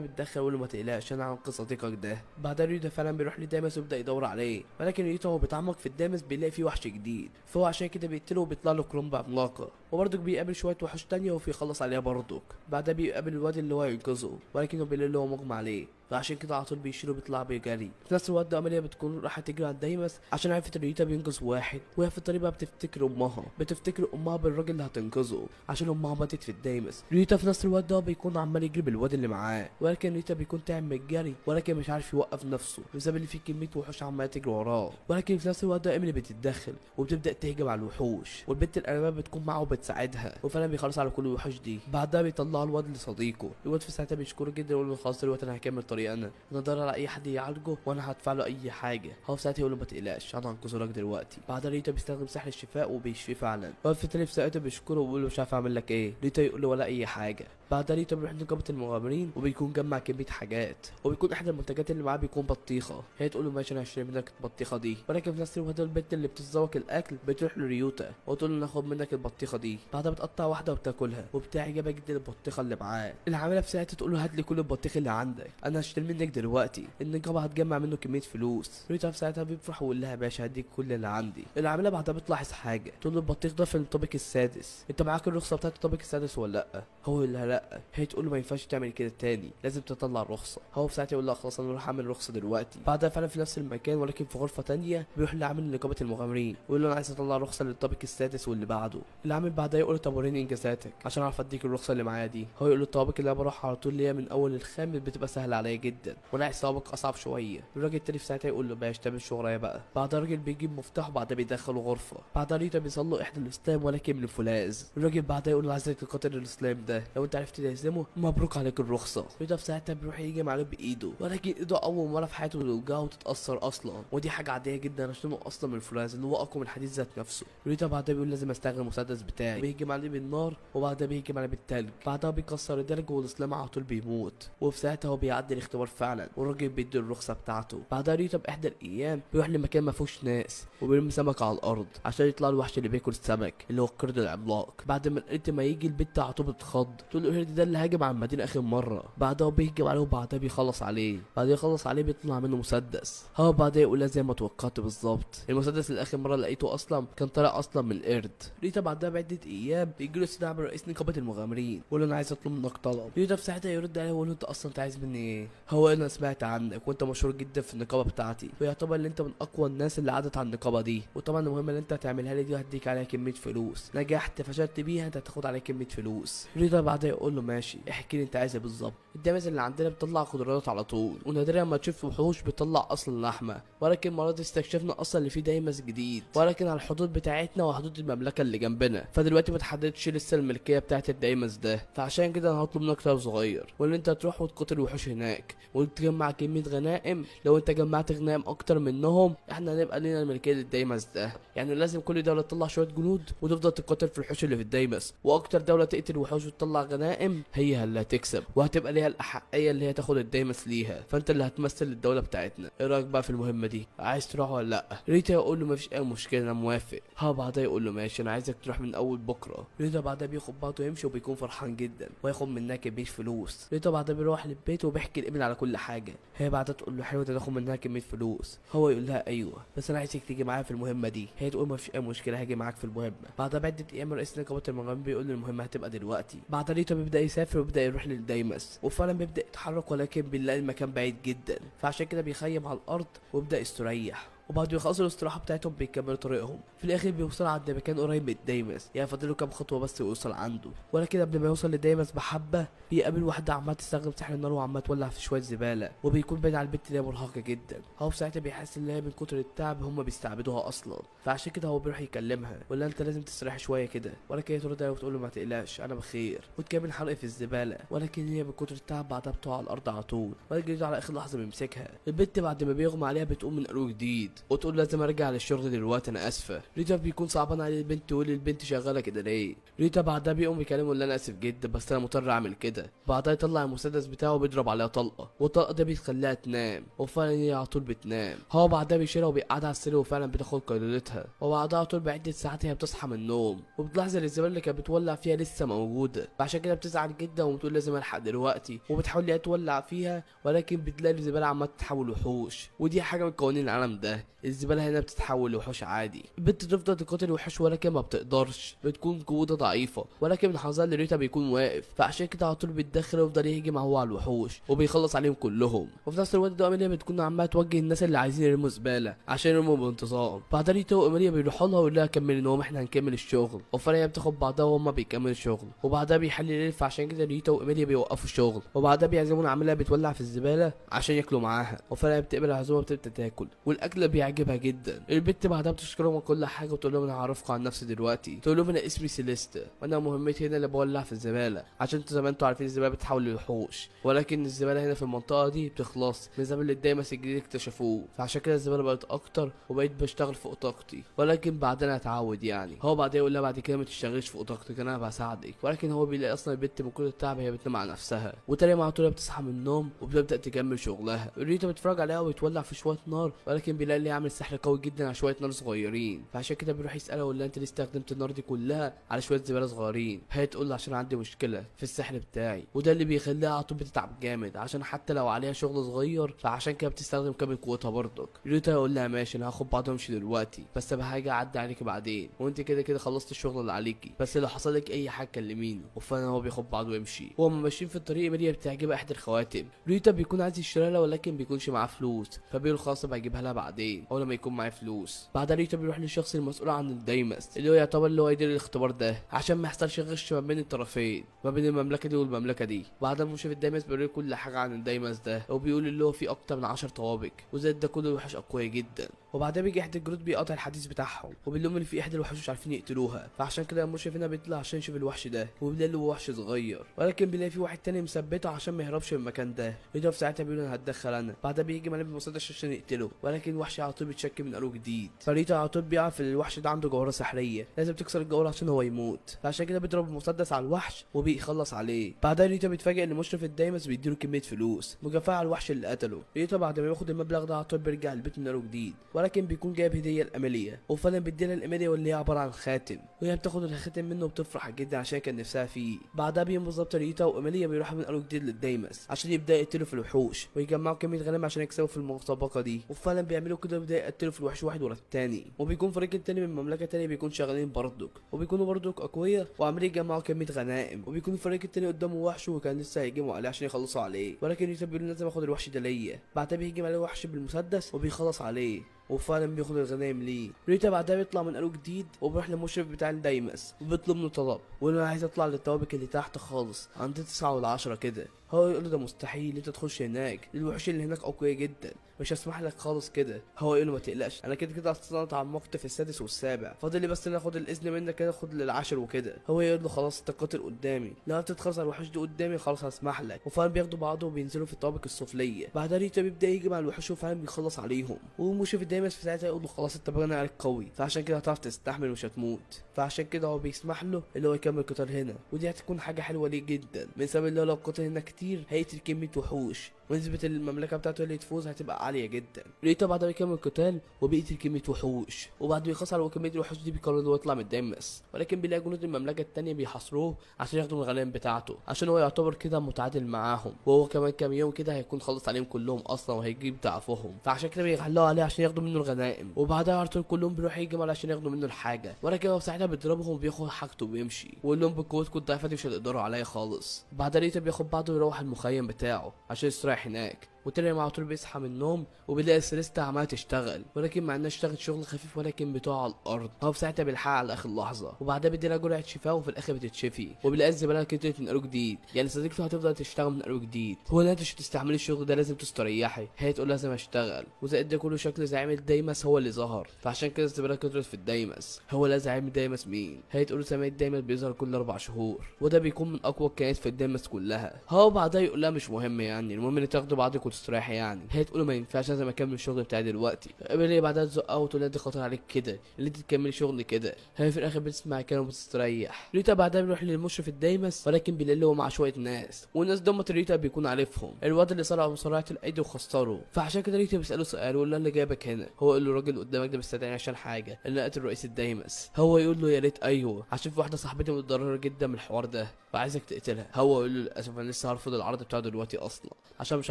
بتدخل ويقول له ما تقلقش انا هنقذ صديقك ده. بعدها ريتا فعلا بيروح لدامس ويبدا يدور عليه، ولكن ريتا وهو بيتعمق في الدامس بيلاقي فيه وحش جديد، فهو عشان كده بيقتله وبيطلع له كرومبا عملاقه، وبرضك بيقابل شويه وحوش تانية وبيخلص عليها برضك. بعدها بيقابل الواد اللي هو ينقذه، ولكنه بيلاقي اللي هو مغمى عليه، فعشان كده على طول بيشيله بيطلع بيجري. في نفس الوقت ده اماليا بتكون رايحه تجري على الدايمس عشان عرفت ان ريتا بينقذ واحد، وهي في الطريق بقى بتفتكر امها بالراجل اللي هتنقذه عشان امها ماتت في الدايمس. ريتا في نفس الوقت ده بيكون عمال يجري بالواد اللي معاه، ولكن ريتا بيكون تعب من الجري، ولكن مش عارف يوقف نفسه بسبب اللي فيه كميه وحوش عماله تجري وراه. ولكن في نفس الوقت ده ايميلي بتتدخل وبتبدا تهجم على الوحوش، والبنت الارنبه بتكون معه وبتساعدها، وفعلا بيخلص على كل الوحوش دي. بعدها بيطلع الواد لصديقه، الواد في ساعتها بيشكره جدا ويقول له خلاص دلوقتي انا هكمل طريق انا على اي حد يعالجه وانا هدفع له اي حاجه. هو في ساعتها يقول له ما تقلقش انا هنقذه لك دلوقتي. بعدها ريتا بيستخدم سحر الشفاء وبيشفيه فعلا. هو في التاني في ساعتها بيشكره وبيقول له مش عارف اعمل لك ايه. ريتا يقول له ولا اي حاجه. بعدها ريتا بيروح نقابه المغامرين وبيكون جمع كميه حاجات، وبيكون احد المنتجات اللي معاه بيكون بطيخه. هي تقول له ماشي انا هشتري منك البطيخه دي، ولكن في نفس الوقت البنت اللي بتتذوق الاكل بتروح لريوتا وتقول له ناخد منك البطيخه دي. بعدها بتقطع واحده وبتاكلها وبتعجبها جدا البطيخه اللي معاه. العامله في ساعتها تقول له هات لي كل البطيخ اللي عندك انا هشتري منك دلوقتي، النقابه هتجمع منه كميه فلوس. ريتا في ساعتها بيفرح ويقول لها باشا هديك كل اللي عندي. العامله بعدها بتلاحظ حاجه، تقول له البطيخ ده في الطابق السادس، انت معاك الرخصه بتاعت الطابق السادس ولا لا؟ هو يقول لها لا. هي تقول له ما ينفعش تعمل كده تاني، لازم تطلع الرخصه. هو في ساعتها يقول لها خلاص انا راح اعمل رخصه دلوقتي. بعدها فعلا في نفس المكان ولكن في غرفه تانية بيروح لعامل نقابه المغامرين ويقول له انا عايز اطلع رخصه للطابق السادس واللي بعده. العامل بعدها يقول له طب وريني انجازاتك عشان اعرف اديك الرخصه اللي معايا دي. هو يقول له الطوابق اللي انا بروح على طول اللي هي من اول الخامس بتبقى سهله عليا جدا، وانا عايز طوابق اصعب شويه. الراجل التاني في ساعتها يقول له باش تعمل ورايا بقى. بعدها الراجل بيجيب مفتاح وبعدها بيدخله غرفه. بعدها ريتا بيصل له احدى الاسلام ولكن من فولاذ. الراجل بعدها يقول له عايزك تقاتل الاسلام ده، لو انت عرفت تهزمه مبروك عليك الرخصه. ريتا في ساعتها بيروح يهجم عليه بايده، ولكن ايده اول مره في حياته توجعه وتتاثر اصلا، ودي حاجه عاديه جدا عشان هو اصلا من فولاذ اللي هو اقوى من الحديد ذات نفسه. ريتا بعدها بيقول لازم استخدم المسدس بتاعي، بيهجم عليه بالنار وبعدها بيهجم عليه بالتلج. بعدها بيكسر الدرج والاسلام على طول بيموت، وفي ساعتها هو بيعدي الاختبار فعلا والراجل بيدي الرخصه بتاعته. بعدها ريتا باحدى الايام بيروح لمكان ما فيهوش ناس وبيرمي سمك على الارض عشان يطلع الوحش اللي بياكل السمك اللي هو القرد العملاق. بعد ما القرد ما يجي البت على طول بتتخض، تقول له القرد ده اللي هاجم على المدينه اخر مره. بعدها بيهجم عليه وبعدها بيخلص عليه. بعدها يخلص عليه بيطلع منه مسدس. هو بعدها يقول زي ما توقعت بالظبط، المسدس اللي اخر مره لقيته اصلا كان طالع اصلا من القرد. ريتا بعدها بعده ايام بيجي له استدعاء من رئيس نقابه المغامرين ويقول له انا عايز اطلب منك طلب. ريتا في ساعتها يرد عليه ويقول له انت اصلا انت عايز مني ايه؟ هو انا سمعت عنك وانت مشهور جدا في النقابه بتاعتي، ويعتبر ان انت من اقوى الناس اللي عدت على النقابه دي، وطبعا المهمه اللي انت هتعملها لي دي هديك عليها كميه فلوس، نجحت فشلت بيها انت هتاخد عليها كميه فلوس. ريتا بعدها يقول له ماشي احكي لي انت عايز ايه بالظبط. الدمس اللي عندنا بتطلع خضروات على طول، ونادرا ما تشوف وحوش بتطلع اصلا لحمه، ولكن المره دي استكشفنا اصلا اللي فيه دايمس جديد، ولكن على الحدود بتاعتنا وحدود المملكه اللي جنبنا، فدلوقتي ما اتحددتش لسه الملكيه بتاعت الدايمس ده، فعشان كده انا هطلب منك طلب صغير، وان انت تروح وتقتل وحوش هناك وتجمع كميه غنائم. لو انت جمعت غنائم اكتر منهم احنا هنبقى لنا الملكيه للدايمس ده، يعني لازم كل دوله تطلع شويه جنود وتفضل تقاتل في الوحوش اللي في الدايمس، واكتر دوله تقتل وحوش وتطلع غنائم هي اللي هتكسب وهتبقى ليها الاحقيه اللي هي تاخد الدايمس ليها، فانت اللي هتمثل الدوله بتاعتنا. ايه رايك بقى في المهمه دي؟ عايز تروح ولا لا؟ ريتا يقول له مفيش اي مشكله انا موافق. ها بعدها يقول له ماشي انا عايزك تروح من اول بكره. ريتا بعدها بياخد بعضه ويمشي وبيكون فرحان جدا وياخد منها كميه فلوس. ريتا بعدها بيروح للبيت وبيحكي الابن على كل حاجه. هي بعدها تقول له حلو ده تاخد منها كميه فلوس. هو يقول لها ايوه بس انا عايزك تيجي معايا في المهمه دي. هي تقول مفيش اي مشكله هاجي معاك في المهمه. بعدها بعده ايام رئيس نقابه المغامرين بيقول له المهمه هتبقى دلوقتي. بعدها ريتا بيبدا يسافر وبيبدا يروح للدايمس، وفعلا بيبدا يتحرك ولكن بيلاقي المكان بعيد جدا، فعشان كده بيخيم على الارض ويبدا يستريح. وبعد ما يخلصوا الاستراحه بتاعتهم بيكملوا طريقهم. في الاخر بيوصل عند مكان قريب من دايمس، يعني فاضل له كام خطوه بس ويوصل عنده. ولكن قبل ما يوصل لدايمس بحبه بيقابل واحده عماله تستخدم سحر النار وعماله تولع في شويه زباله، وبيكون باين على البنت اللي هي مرهقه جدا. هو في ساعتها بيحس ان هي من كتر التعب هم بيستعبدوها اصلا، فعشان كده هو بيروح يكلمها ولا انت لازم تستريح شويه كده. ولكن هي ترد عليه وتقول له ما تقلقش انا بخير، وتكمل حرق في الزباله. ولكن هي من كتر التعب بعدها بتقع على الارض على طول. ولكن يجي على اخر لحظه بيمسكها. البنت بعد ما بيغمى عليها بتقوم من قلوب جديد وتقول لازم ارجع للشغل دلوقتي انا اسفه. ريتا بيكون صعبان عليه البنت تقول البنت شغاله كده ليه. ريتا بعدها بيقوم يكلمه اللي انا اسف جدا بس انا مضطر اعمل كده. بعدها يطلع المسدس بتاعه وبيضرب عليها طلقه، والطلقه ده بيخليها تنام، وفعلا هي على طول بتنام. هو بعدها بيشيلها وبيقعدها على السرير وفعلا بتاخد قرارتها. وبعدها على طول بعدة ساعات هي بتصحى من النوم وبتلاحظ ان الزباله اللي كانت بتولع فيها لسه موجوده، فعشان كده بتزعل جدا وبتقول لازم الحق دلوقتي، وبتحاول هي تولع فيها ولكن بتلاقي الزباله عماله تتحول وحوش. ودي حاجه من قوانين العالم ده، الزباله هنا بتتحول لوحوش عادي. البنت تفضل تقاتل وحوش ولكن ما بتقدرش، بتكون قوتها ضعيفه. ولكن من حظها ان ريتا بيكون واقف، فعشان كده على طول بيتدخل ويفضل يهجم هو على الوحوش وبيخلص عليهم كلهم. وفي نفس الوقت ده اميليا بتكون عماله توجه الناس اللي عايزين يرموا زباله عشان يرموا بانتظام. بعدها ريتا واميليا بيروحوا لها ويقول لها كملي نوم احنا هنكمل الشغل، وفعلا هي بتاخد بعضها وهما بيكملوا الشغل. وبعدها بيحل الليل فعشان كده ريتا واميليا بيوقفوا الشغل. وبعدها بيعزمون عاملها بتولع في الزباله عشان ياكلوا معاها، وفعلا بتقبل العزومه وبتبدا تاكل والاكل بيعجبها جدا. البنت بعدها بتشكرهم كل حاجه وتقول لهم انا هعرفكم عن نفسي دلوقتي. تقول لهم انا اسمي سيليستا وانا مهمتي هنا اللي بولع في الزباله، عشان انتوا زي ما انتوا عارفين الزباله بتتحول لوحوش، ولكن الزباله هنا في المنطقه دي بتخلص من زمان اللي دايمس الجديد اكتشفوه، فعشان كده الزباله بقت اكتر وبقيت بشتغل فوق طاقتي. ولكن بعدين اتعود يعني. هو بعدين يقول لها بعد كده ما تشتغليش فوق طاقتك انا بساعدك. ولكن هو بيلاقي اصلا البنت من كل التعب هي بتنام على نفسها، وتاني مع طول بتصحى من النوم وبتبدا تكمل شغلها. ريتا بتتفرج عليها وبتولع في شويه نار، ولكن بيلاقي اللي يعمل سحر قوي جدا على شويه نار صغيرين، فعشان كده بيروح يسالها ولا انت ليه استخدمت النار دي كلها على شويه زباله صغيرين. هي تقول له عشان عندي مشكله في السحر بتاعي، وده اللي بيخليها على طول بتتعب جامد عشان حتى لو عليها شغل صغير فعشان كده بتستخدم كامل قوتها برضك. ريتا يقول لها ماشي انا هاخد بعض وامشي دلوقتي، بس بحاجه اعدي عليكي بعدين، وانت كده كده خلصت الشغل اللي عليكي، بس لو حصل لك اي حاجه كلميني. وفعلا هو بياخد بعض ويمشي. وهم ماشيين في الطريق ماريا بتعجبها احدى الخواتم. ريتا بيكون عايز يشتريها لها ولكن بيكونش معاه فلوس، فبيقول خلاص بجيبها لها بعدين اول ما يكون معايا فلوس. بعدها ريتا بيروح للشخص المسؤول عن الدايمس اللي هو يعتبر اللي هو يدير الاختبار ده عشان ما يحصلش غش ما بين الطرفين، ما بين المملكه دي والمملكه دي. بعدها مشرف الدايمس بيوري كل حاجه عن الدايمس ده، وبيقول اللي هو فيه اكتر من 10 طوابق وزاد ده كله وحش اقوياء جدا. وبعدها بيجي احد الجنود بيقطع الحديث بتاعهم وبيقول لهم ان في احد الوحوش مش عارفين يقتلوها، فعشان كده المشرف هنا بيطلع عشان يشوف الوحش ده، وبيلاقي له وحش صغير ولكن بيلاقي في واحد تاني مثبته عشان ما يهربش من المكان ده. ريتا في ساعتها بيقول انا هتدخل انا. بعدها بيجي ملابس مسدس عشان يقتله، ولكن الوحش على طول بيتشكل من قلوب جديد. فريتا على طول بيعرف ان الوحش ده عنده جوهره سحريه لازم تكسر الجوهره عشان هو يموت، فعشان كده بيضرب المسدس على الوحش وبيخلص عليه. بعدها ريتا بيتفاجئ ان مشرف الدايمس بيديله كميه فلوس مكافاه على الوحش اللي قتله. ريتا بعد ما ياخد المبلغ ده على طول بيرجع البيت من قلوب جديد، ولكن بيكون جايب هديه لاميليا، وفعلا بيديلها الاميليا واللي هي عباره عن خاتم، وهي بتاخد الخاتم منه وبتفرح جدا عشان كان نفسها فيه. بعدها بيوم بالظبط ريتا واميليا بيروحوا من قلوب جديد للدايمس عشان يبدا يقتلوا في الوحوش ويجمعوا كميه غنم عشان يكسبوا في المسابقه دي. وفعلا بيعملوا كده ويبدا يقتلوا في الوحش واحد ورا التاني، وبيكون فريق التاني من مملكه تانية بيكون شغالين برضك وبيكونوا برضك اقوياء وعمالين يجمعوا كميه غنائم. وبيكون الفريق التاني قدامه وحش وكان لسه هيهجموا عليه عشان يخلصوا عليه، ولكن ريتا بيقول لازم اخد الوحش ده ليا. بعدها بيهجم عليه وحش بالمسدس وبيخلص عليه وفعلا بياخد الغنايم ليه. ريتا بعدها بيطلع من قلوب جديد وبيروح للمشرف بتاع الدايمس وبيطلب منه طلب، ويقول له انا عايز اطلع للطوابق اللي تحت خالص عند 9 و10 كده. هو يقول له ده مستحيل انت تخش هناك، الوحوش اللي هناك اقوياء جدا مش هسمح لك خالص كده. هو يقول له ما تقلقش انا كده كده اصلا اتعمقت في السادس والسابع، فاضل لي بس ان اخد الاذن منك كده اخد للعاشر وكده. هو يقول له خلاص انت قاتل قدامي، لو انت تخلص على الوحوش دي قدامي خلاص هسمح لك. وفعلا بياخدوا بعضهم وبينزلوا في الطوابق السفليه. بعدها ريتا بيبدا يجي مع الوحوش وفعلا بيخلص عليهم، ومشرف الدايمس في ساعتها يقول له خلاص انت باين عليك قوي فعشان كده هتعرف تستحمل ومش هتموت، فعشان كده هو بيسمح له اللي هو يكمل القتال هنا. ودي هتكون حاجه حلوه ليه جدا من سبب اللي هو لو القتال هنا كتير هيقتل كميه وحوش ونسبة المملكة بتاعته اللي تفوز هتبقى عالية جدا. ريتا بعد ما يكمل القتال وبيقتل كمية وحوش، وبعد ما يخلص على كمية الوحوش دي بيقرر انه يطلع من الدايمس، ولكن بيلاقي جنود المملكة التانية بيحاصروه عشان ياخدوا من الغنائم بتاعته عشان هو يعتبر كده متعادل معاهم، وهو كمان كام يوم كده هيكون خلص عليهم كلهم اصلا وهيجيب ضعفهم، فعشان كده بيخلوه عليه عشان ياخدوا منه الغنائم. وبعدها على طول كلهم بيروحوا يجمعوا عشان ياخدوا منه الحاجة، ولكن هو ساعتها بيضربهم وبياخد حاجته وبيمشي ويقول لهم بقوتكم الضعيفة دي مش هتقدروا عليا خالص. بعدها ريتا بياخد بعضه ويروح المخيم بتاعه عشان يستريح هناك. وتاني على طول بيصحى من النوم وبيلاقي سيليستا عماله تشتغل، ولكن مع انها اشتغلت شغل خفيف ولكن بتقع على الارض. هو في ساعتها بيلحقها على اخر لحظه، وبعدها بيديلها جرعه شفاء وفي الاخر بتتشفي، وبيلاقي الزباله كترت من قاله جديد، يعني صديقته هتفضل تشتغل من قاله جديد. هو لا مش هتستحملي الشغل ده، لازم تستريحي. هي تقول لازم اشتغل، وزائد ده كله شكل زعيم الدايمس هو اللي ظهر، فعشان كده الزباله كترت في الدايمس. هو لا زعيم الدايمس مين؟ هي تقول زعيم الدايمس بيظهر كل 4 شهور، وده بيكون من اقوى الكائنات في الدايمس كلها. هو بعدها يقول لها مش مهم، يعني المهم ان تاخدوا بعضك وتستريحي. يعني هي تقول ما ينفعش، لازم اكمل الشغل بتاعي دلوقتي. قبل بعدها تزقها وتقول لها دي خطر عليك كده اللي انت تكملي شغل كده. هي في الاخر بتسمع كلام وبتستريح. ريتا بعدها بيروح للمشرف الدايمس، ولكن بيلاقي هو مع شويه ناس، والناس دمت ريتا بيكون عارفهم، الواد اللي صرع مصارعه الايدي وخسره. فعشان كده ريتا بيساله سؤال، يقول له اللي جايبك هنا؟ هو يقول له الراجل قدامك ده مستدعي عشان حاجه، اللي قتل رئيس الدايمس. هو يقول له يا ريت ايوه، عشان في واحده صاحبتي متضرره جدا من الحوار ده وعايزك تقتلها. هو يقول له للاسف انا لسه هرفض العرض بتاعه دلوقتي اصلا عشان مش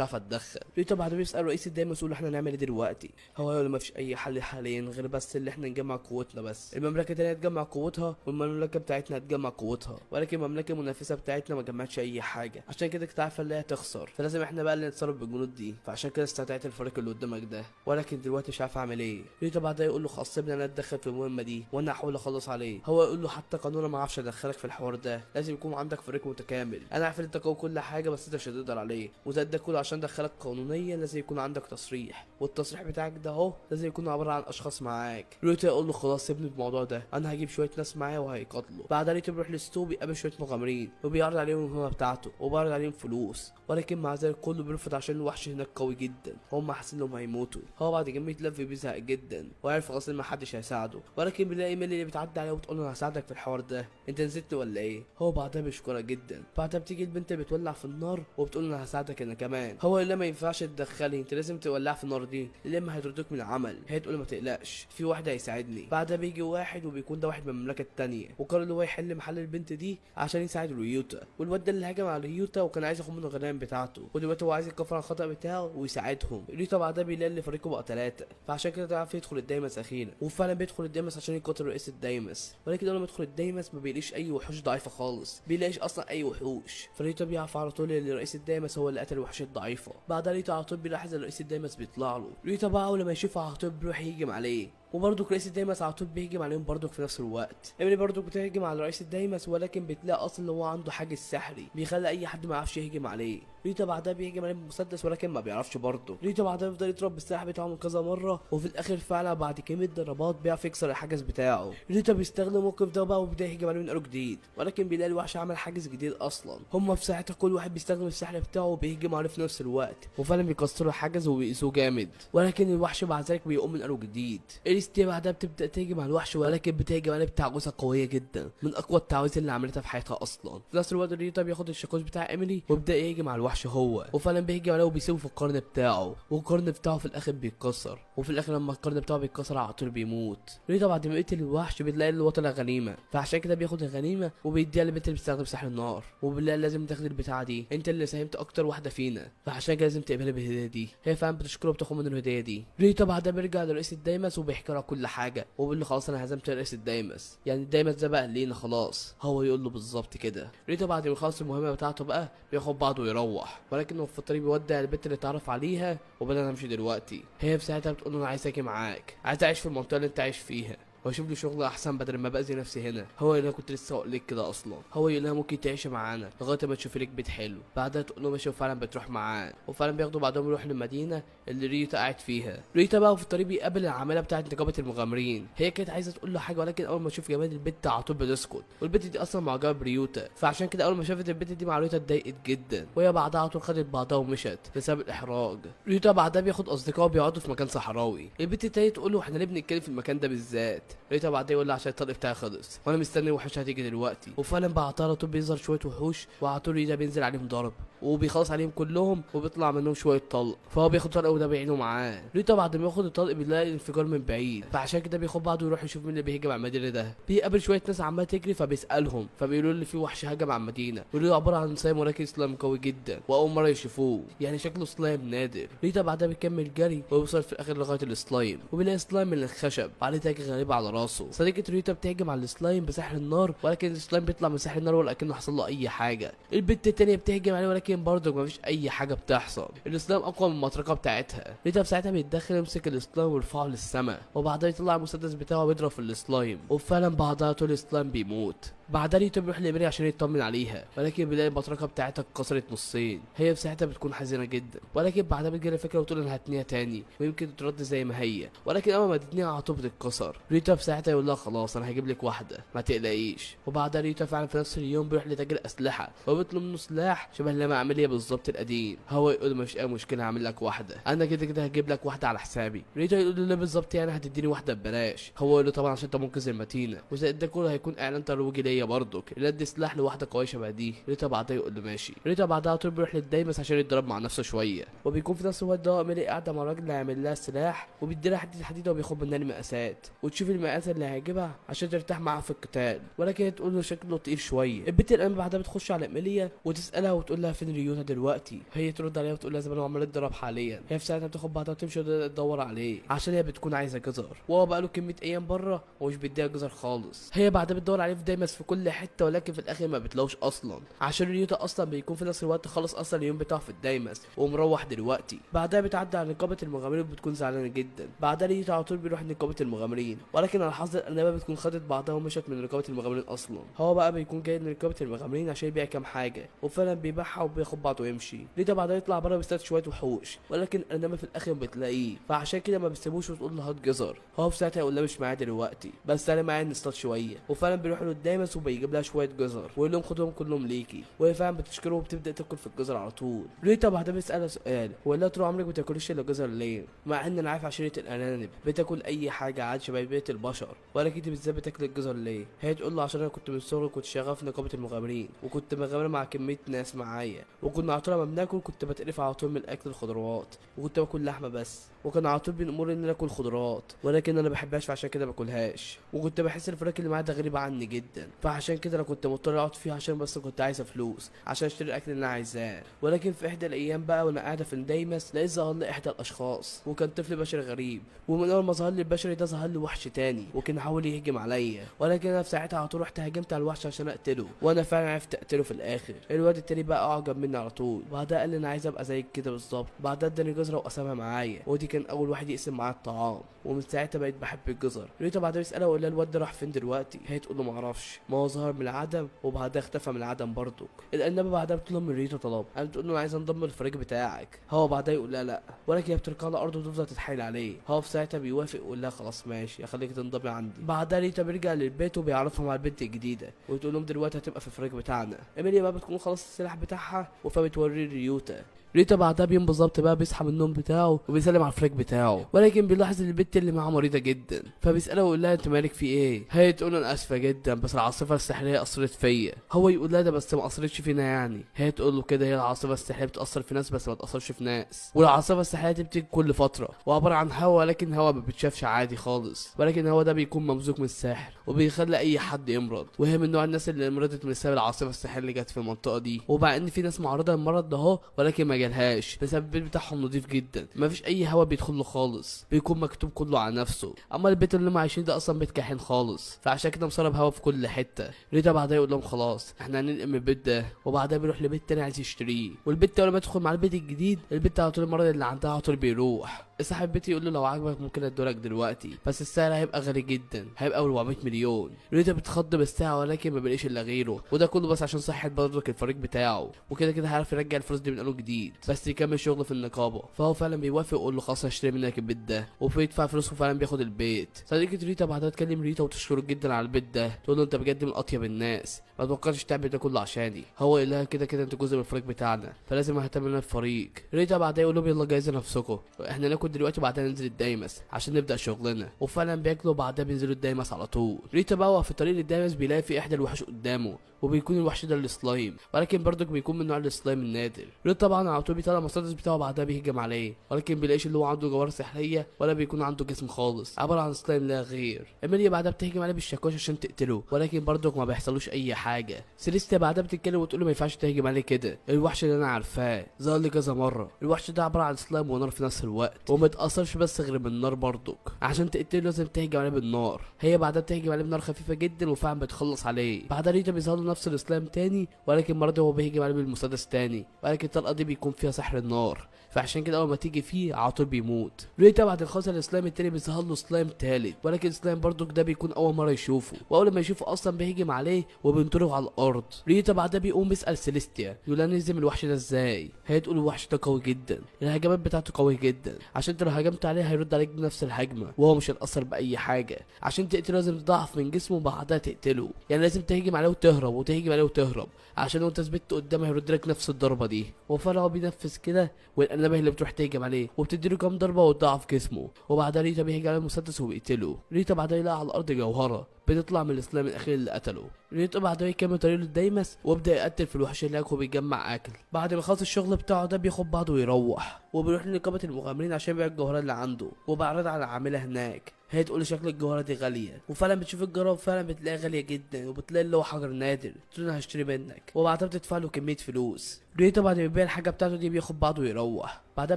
عارف اتدخل. ريتا بعد ما بيسال رئيس الدايمس يقول له احنا نعمل ايه دلوقتي؟ هو يقول له ما فيش اي حل حاليا غير بس اللي احنا نجمع قوتنا بس. المملكه التانيه تجمع قوتها والمملكه بتاعتنا تجمع قوتها، ولكن المملكه المنافسه بتاعتنا ما جمعتش اي حاجه، عشان كده كنت عارفه اللي هي هتخسر، فلازم احنا بقى اللي نتصرف بالجنود دي. فعشان كده استدعيت الفريق اللي قدامك ده، ولكن دلوقتي مش عارف اعمل ايه. ريتا بعدها يقول له خلاص سيبني انا اتدخل في المهمه دي وانا هحاول اخلص عليه. هو يقول له حتى قانونا ما اعرفش ادخلك في الحوار ده، لازم يكون عندك فريق متكامل. انا عارف ان انت قوي كل حاجه بس انت مش هتقدر عليه، وزاد ده كله عشان ادخلك قانونيا لازم يكون عندك تصريح، والتصريح بتاعك ده اهو لازم يكون عباره عن اشخاص معاك. ريتا يقول له خلاص سيبني بالموضوع ده، انا هجيب شويه ناس معايا وهيقاتلوا. بعدها ريتا بيروح لستو بيقابل شويه مغامرين وبيعرض عليهم المهمه بتاعته وبيعرض عليهم فلوس، ولكن مع ذلك كله بيرفض عشان الوحش هناك قوي جدا، هم حاسين انهم هيموتوا. هو بعد كميه لف بيزهق جدا وعارف خلاص ان ما حدش هيساعده، ولكن بيلاقي ميلي اللي بتعدي عليه وبتقول له انا هساعدك في الحوار ده، انت نسيتني ولا ايه؟ هو بعدها بيشكرها جدا. بعدها بتيجي البنت اللي بتولع في النار وبتقول له انا هساعدك انا كمان. هو يقول لها ما ينفعش تدخلي، انت لازم تولع في النار دي لما هيطردوك من العمل. هي تقول له ما تقلقش في واحد هيساعدني. بعدها بيجي واحد وبيكون ده واحد من المملكه التانيه، وقرر ان هو يحل محل البنت دي عشان يساعد ريوتا. والواد ده اللي هجم على ريوتا وكان عايز ياخد منه الغنائم بتاعته، ودلوقتي هو عايز يكفر عن الخطا بتاعه ويساعدهم. ريوتا بعدها بيلاقي اللي فريقه بقى 3، فعشان كده تعرف يدخل الدايمس اخيرا، وفعلا بيدخل الدايمس عشان يقاتل رئيس الدايمس. ولكن اول ما يدخل الدايمس ما بيلاقيش اي وحوش ضعيفه خالص، بيلاقيش اصلا اي وحوش. فريوتا بيعرف على طول ان رئيس الدايمس هو اللي قتل الوحوش الضعيفه. بعدها ريوتا على طول بيلاحظ ان رئيس الدايمس بيطلع له. ريوتا بقى اول ما يشوفه على طول بيروح يهجم عليه، وبرضه رئيس الدايمس على طول بيهجم عليهم برضه في نفس الوقت. ايميلي برضه بتهجم على رئيس الدايمس، ولكن بتلاقي اصلا ان هو عنده حاجز سحري بيخلي اي حد ما يعرفش يهجم عليه. ريتا بعدها بيهجم عليه بمسدس ولكن ما بيعرفش برضه. ريتا بعدها بيفضل يضرب بالسلاح بتاعه من كذا مره، وفي الاخر فعلا بعد كميه ضربات بيعرف يكسر الحاجز بتاعه. ريتا بيستخدم الموقف ده بقى وبيبدا يهجم عليه من قرو جديد، ولكن بيلاقي الوحش عمل حاجز جديد اصلا. هما في ساعتها كل واحد بيستخدم السحر بتاعه وبيهجم عليه في نفس الوقت، وفعلا بيكسروا الحاجز وبيقيسوه جامد، ولكن الوحش بعد ذلك بيقوم من قرو جديد. اليستيا بعدها بتبدا تهجم على الوحش، ولكن بتهجم عليه بتعويذه قويه جدا من اقوى التعويذ اللي عملتها في حياتها اصلا. في نفس الوقت ريتا بياخد الشاكوش بتاع ايميلي وبدا يهجم على الوحش هو، وفعلا بيهجم عليه وبيسيبه في القرن بتاعه، والقرن بتاعه في الاخر بيتكسر، وفي الاخر لما القرن بتاعه بيتكسر على طول بيموت. ريتا بعد ما يقتل الوحش بتلاقي اللي هو طلع غنيمه، فعشان كده بياخد الغنيمه وبيديها للبنت اللي بتستخدم سحر النار، وبالله لازم تاخد البتاعه دي، انت اللي ساهمت اكتر واحده فينا، فعشان كده لازم تقبلها بالهديه دي. هي فعلا بتشكره وبتاخد منه الهديه دي. ريتا بعدها بيرجع لرئيس الدايمس وبيحكي له كل حاجه، وبيقول له خلاص انا هزمت رئيس الدايمس، يعني الدايمس ده بقى لينا خلاص. هو يقول له بالظبط كده. ريتا بعد ما يخلص المهمه بتاعته بقى بياخد بعضه ويروح، ولكنه في الطريق بيودع البنت اللي اتعرف عليها وبدأنا نمشي دلوقتي. هي في ساعتها بتقول له انا عايز اجي معاك، عايز اعيش في المنطقه اللي انت عايش فيها واشوف لي شغل احسن بدل ما باذي نفسي هنا. هو يقول لها كنت لسه هقول لك كده اصلا. هو يقول لها ممكن تعيشي معانا لغايه ما تشوفي لك بيت حلو. بعدها تقول له ماشي، وفعلا بتروح معاه، وفعلا بياخدوا بعضهم يروح للمدينه اللي ريتا قاعد فيها. ريتا بقى في الطريق بيقابل العامله بتاعه نقابه المغامرين. هي كانت عايزه تقول له حاجه، ولكن اول ما تشوف جمال البت على طول بتسكت، والبت دي اصلا معجبه بريوتا، فعشان كده اول ما شافت البت دي مع ريتا اتضايقت جدا، وهي بعدها على طول خدت بعضها ومشت بسبب الاحراج. ريتا بعدها بياخد اصدقائه بيقعدوا في مكان صحراوي. البت التانية تقول له احنا ليه بنتكلم في المكان ده بالذات؟ ريتا بعدها يقول لها عشان الطلق بتاعي خلص وانا مستني الوحوش هتيجي دلوقتي. وفعلا بعدها على طول بيظهر شويه وحوش، وعلى طول ريتا بينزل عليهم ضرب وبيخلص عليهم كلهم وبيطلع منهم شويه طلق، فهو بياخد طلق وده بيعينه معاه. ريتا بعد ما ياخد الطلق بيلاقي الانفجار من بعيد، فعشان كده بياخد بعضه ويروح يشوف مين اللي بيهجم على المدينه ده. بيقابل شويه ناس عماله تجري فبيسالهم، فبيقولوا له في وحش هجم على المدينه، بيقولوا له عباره عن سلايم ولكن سلايم قوي جدا واول مره يشوفوه، يعني شكله سلايم نادر. ريتا بعدها بيكمل جري ويوصل في الاخر لغايه السلايم، وبيلاقي سلايم من الخشب عليه تاج غريب على راسه. صديقه ريتا بتهجم على السلايم بسحر النار، ولكن السلايم بيطلع من سحر النار ولكنه حصل له اي حاجه. البت التانيه بتهجم عليه ولكن ولكن برضه مفيش اي حاجه بتحصل. السلايم اقوى من المطرقه بتاعتها. ريتا في ساعتها بيتدخل يمسك السلايم ويرفعه للسماء، وبعدها يطلع المسدس بتاعه ويضرب في السلايم، وفعلا بعدها طول السلايم بيموت. بعدها ريتا بيروح لإيميلي عشان يطمن عليها، ولكن بيلاقي المطرقه بتاعتها اتكسرت نصين. هي في ساعتها بتكون حزينه جدا، ولكن بعدها بتجيلها فكره وتقول انها هتنيها تاني ويمكن ترد زي ما هي، ولكن اول ما تتنيها على طول بتتكسر. ريتا في ساعتها يقول لها خلاص انا هجيب لك واحده ما تقلقيش. وبعدها ريتا فعلا في نفس اليوم بيروح لتاجر اسلحه وبيطلب منه سلاح شبه اللي ما عمليه بالظبط القديم. هو يقول له مفيش اي مشكله هعمل لك واحده، انا كده كده هجيب لك واحده على حسابي. ريتا يقول له ليه بالظبط يعني هتديني واحده ببلاش؟ هو يقول له طبعا عشان انت منقذ المدينه، وزائد ده كله هيكون اعلان ترويجي ليا برضك اللي ادي سلاح لواحده قويه شبه دي. ريتا بعدها يقول له ماشي. ريتا بعدها على طول بيروح للدايمس عشان يتدرب مع نفسه شويه، وبيكون في نفس الوقت ده ايميلي قاعده مع الراجل اللي هيعمل لها السلاح وبيديلها حديده وبياخد منها المقاسات وتشوف المقاس اللي هيجيبها عشان ترتاح معاه في القتال، ولكن هي تقول له شكله تقيل شويه. البنت الان بعدها بتخش على ايميليا وتسالها وتقول لها فين ريوتا دلوقتي. هي ترد عليها وتقول لها زمان هو عمال يتدرب حاليا. هي في ساعتها بتاخد بعضها وتمشي تدور عليه عشان هي بتكون عايزه جزر، وهو بقى له كميه ايام بره ومش بيديها جزر خالص. هي بعدها بتدور عليه في دايمس في كل حته، ولكن في الاخر ما بتلاقوش اصلا عشان ريوتا اصلا بيكون في نفس الوقت خلص اصلا اليوم بتاعه في الدايمس ومروح دلوقتي. بعدها بتعدي على نقابه المغامرين وبتكون زعلانه جدا. بعدها ريوتا على طول بيروح نقابه المغامرين، ولكن على حظ الارنبه بتكون خدت بعضها ومشت من نقابه المغامرين اصلا. هو بقى بيكون جاي لنقابه المغامرين عشان يبيع كام حاجه، وفعلا بيبيعها وبياخد بعضه ويمشي. ريتا بعدها يطلع بره بيستات شويه وحوش، ولكن الارنبه في الاخر بتلاقيه، فعشان كده ما بيسيبوش وتقول له هات جزر. هو في ساعتها يقول لها مش معايا دلوقتي بس انا معايا نصطاد شويه، وفعلا بيروح له الدايمس وبيجيب لها شويه جزر ويقول لهم خدهم كلهم ليكي، وهي فعلا بتشكره وبتبدا تاكل في الجزر على طول. ريتا بعدها بيسالها سؤال ويقول لها طول عمرك بتاكلش الا جزر ليه؟ مع ان انا عارف عشيره الارانب بتاكل اي حاجه عاد شبه بقيه البشر، ولكن انت بالذات بتاكل الجزر ليه؟ هي تقول له عشان انا كنت من صغري كنت شغال في نقابه المغامرين وكنت مغامر مع كميه ناس معايا، وكنا على طول لما بناكل كنت بتقرف على طول من اكل الخضروات، وكنت باكل لحمه بس، وكان على طول بيأمرني ان انا اكل خضروات ولكن انا بحبهاش فعشان كده باكلهاش، وكنت بحس الفراخ اللي معايا ده غريبه عني جدا، فعشان كده انا كنت مضطر اقعد فيها عشان بس كنت عايزه فلوس عشان اشتري الاكل اللي انا عايزاه. ولكن في احدى الايام بقى وانا قاعده في الدايمس لقيت ظهر لي احدى الاشخاص، وكان طفل بشري غريب، ومن اول ما ظهر لي البشري ده ظهر لي وحش تاني وكان حاول يهجم عليا، ولكن انا في ساعتها على طول رحت هاجمت على الوحش عشان اقتله، وانا فعلا عرفت اقتله في الاخر. الواد التاني بقى اعجب مني على طول، بعدها قال لي انا عايز ابقى زيك كده بالظبط، بعدها اداني جزره وقسمها معايا، ودي كان اول واحد يقسم معايا الطعام، ومن ساعتها بقيت بحب الجزر. ريتا بعدها بيسالها ويقول لها الواد ده راح فين دلوقتي؟ هي تقول له ما اعرفش، ما هو ظهر من العدم وبعدها اختفى من العدم برضك. الارنبه بعدها بتطلب من ريتا طلب، انا بتقول له انا عايز انضم للفريق بتاعك. هو بعدها يقول لها لا، ولكن هي بتركع على الارض وتفضل تتحايل عليه. هو في ساعتها بيوافق ويقول لها خلاص ماشي اخليك تنضمي عندي. بعدها ريتا بيرجع للبيت وبيعرفها مع البنت الجديده وتقول لهم دلوقتي هتبقى في الفريق بتاعنا. ايميليا بقى بتكون خلاص السلاح بتاعها فبتوريه ريوتا. ريتا بعدها بيوم بالظبط بقى بيصحى من النوم بتاعه وبيسلم على الفريق بتاعه، ولكن بيلاحظ ان البنت اللي معاه مريضه جدا، فبيسالها ويقول لها انت مالك في ايه؟ هي تقول له انا اسفه جدا بس العاصفه السحريه اثرت فيا. هو يقول لها ده بس ما اثرتش فينا يعني. هي تقول له كده هي العاصفه السحريه بتاثر في ناس بس ما تاثرش في ناس، والعاصفه السحريه دي بتيجي كل فتره وعباره عن هوا، ولكن هوا ما بتشافش عادي خالص، ولكن هوا ده بيكون ممزوج من السحر وبيخلي اي حد يمرض، وهي من نوع الناس اللي مرضت من سبب العاصفه السحريه اللي جت في المنطقه دي. ومع ان في ناس معرضه للمرض ده اهو ولكن ما جالهاش بسبب البيت بتاعهم نضيف جدا، مفيش اي هوا بيدخل له خالص، بيكون مكتوب كله على نفسه. اما البيت اللي هم عايشين ده اصلا بيت كاحن خالص، فعشان كده مسرب هوا في كل حته. ريتا بعدها يقول لهم خلاص احنا هننقل من البيت ده، وبعدها بيروح لبيت تاني عايز يشتريه، والبيت اول ما يدخل مع البيت الجديد البيت على طول المرض اللي عندها على طول بيروح. صاحب البيت يقول له لو عاجبك ممكن ادولك دلوقتي بس السعر هيبقى غالي جدا، هيبقى 400 مليون. ريتا بتخض بالساعه ولكن ما بلاقيش الا غيره، وده كله بس عشان صحه برضك الفريق بتاعه، وكده كده هيعرف يرجع الفلوس دي من اول جديد بس يكمل شغل في النقابه. فهو فعلا بيوافق ويقول له خلاص هشتري منك البيت ده، وبيدفع فلوس وفعلا بياخد البيت. صديقه ريتا بعدها تكلم ريتا وتشكره جدا على البيت ده، تقول له انت بجد من اطيب الناس، ما توقعتش تعمل ده كله عشاني. هو يقول لها كده كده انت جزء من الفريق بتاعنا فلازم اهتم لنا الفريق. ريتا بعدها يقول لهم يلا جهزوا نفسكم احنا ناكل دلوقتي وبعدها ننزل الدايمس عشان نبدا شغلنا، وفعلا بياكلوا بعدها بينزلوا الدايمس على طول. ريتا بقى وهو في طريق للدايمس بيلاقي في احدى الوحوش قدامه، وبيكون الوحش ده السلايم، ولكن برضك بيكون من نوع السلايم النادر. ريتا طبعا على طول بيطلع المسدس بتاعه بعدها بيهجم عليه، ولكن بيلاقيش اللي هو عنده جوهرة سحرية ولا بيكون عنده جسم خالص، عبارة عن سلايم لا غير. ايميليا بعدها بتهجم عليه بالشاكوش عشان تقتله، ولكن برضه ما بيحصلوش اي حاجة. سيليستيا بعدها بتتكلم وتقول له ما ينفعش تهجم عليه كده، الوحش اللي انا عارفاه ظهر لي كذا مرة، الوحش ده عبارة عن سلايم ونار في نفس الوقت، وما يتأثرش بس غير بالنار برضك، عشان تقتله لازم تهجم عليه بالنار. هي بعدها بتهجم عليه بنار خفيفة جدا وفعلا بتخلص عليه. بعدها ريتا بيظهر له نفس السلايم تاني، ولكن مرة هو بيهجم عليه بالمسدس تاني، ولكن الطلقة دي بيكون فيها سحر النار، فعشان كده اول ما تيجي فيه على طول بيموت. ريتا بعد الخوصة السلايم التاني بيظهر له سلايم تالت، ولكن السلايم برضك ده بيكون اول مرة يشوفه، واول ما يشوفه اصلا بيهجم عليه وبينطره على الارض. ريتا بعدها بيقوم بيسأل سيليستيا يقول لها نهزم الوحش ده ازاي؟ هي تقول الوحش ده قوي جدا، الهجمات بتاعته قوية جدا، عشان انت لو هجمت عليه هيرد عليك بنفس الهجمة وهو مش هيتأثر بأي حاجة. عشان تقتله لازم تضعف من جسمه وبعدها تقتله، يعني لازم تهجم عليه وتهرب وتهجم عليه وتهرب، عشان لو انت ثبت قدامه هيرد لك نفس الضربة دي. وفعلا هو بينفذ كده، والأنابه اللي بتروح تهجم عليه وبتديله كام ضربة وتضعف جسمه، وبعدها ريتا بيهجم على المسدس وبيقتله. ريتا بعدها يلاقي على الأرض جوهرة بتطلع من السلام الاخير اللي قتله. ريتا بعدها يكمل طريقه للدايمس ويبدا يقتل في الوحش هناك وبيجمع اكل. بعد ما يخلص الشغل بتاعه ده بياخد بعضه ويروح، وبيروح لنقابه المغامرين عشان يبيع الجوهرات اللي عنده، وبيعرض على عامله هناك. هي تقول لي شكل الجوهره دي غاليه، وفعلا بتشوف الجوهره وفعلا بتلاقيها غاليه جدا، وبتلاقي اللي هو حجر نادر، تقول انا هشتري منك، وبعدها بتدفع له كميه فلوس. ريتا بعد ما يبيع الحاجه بتاعته دي بياخد بعضه ويروح. بعدها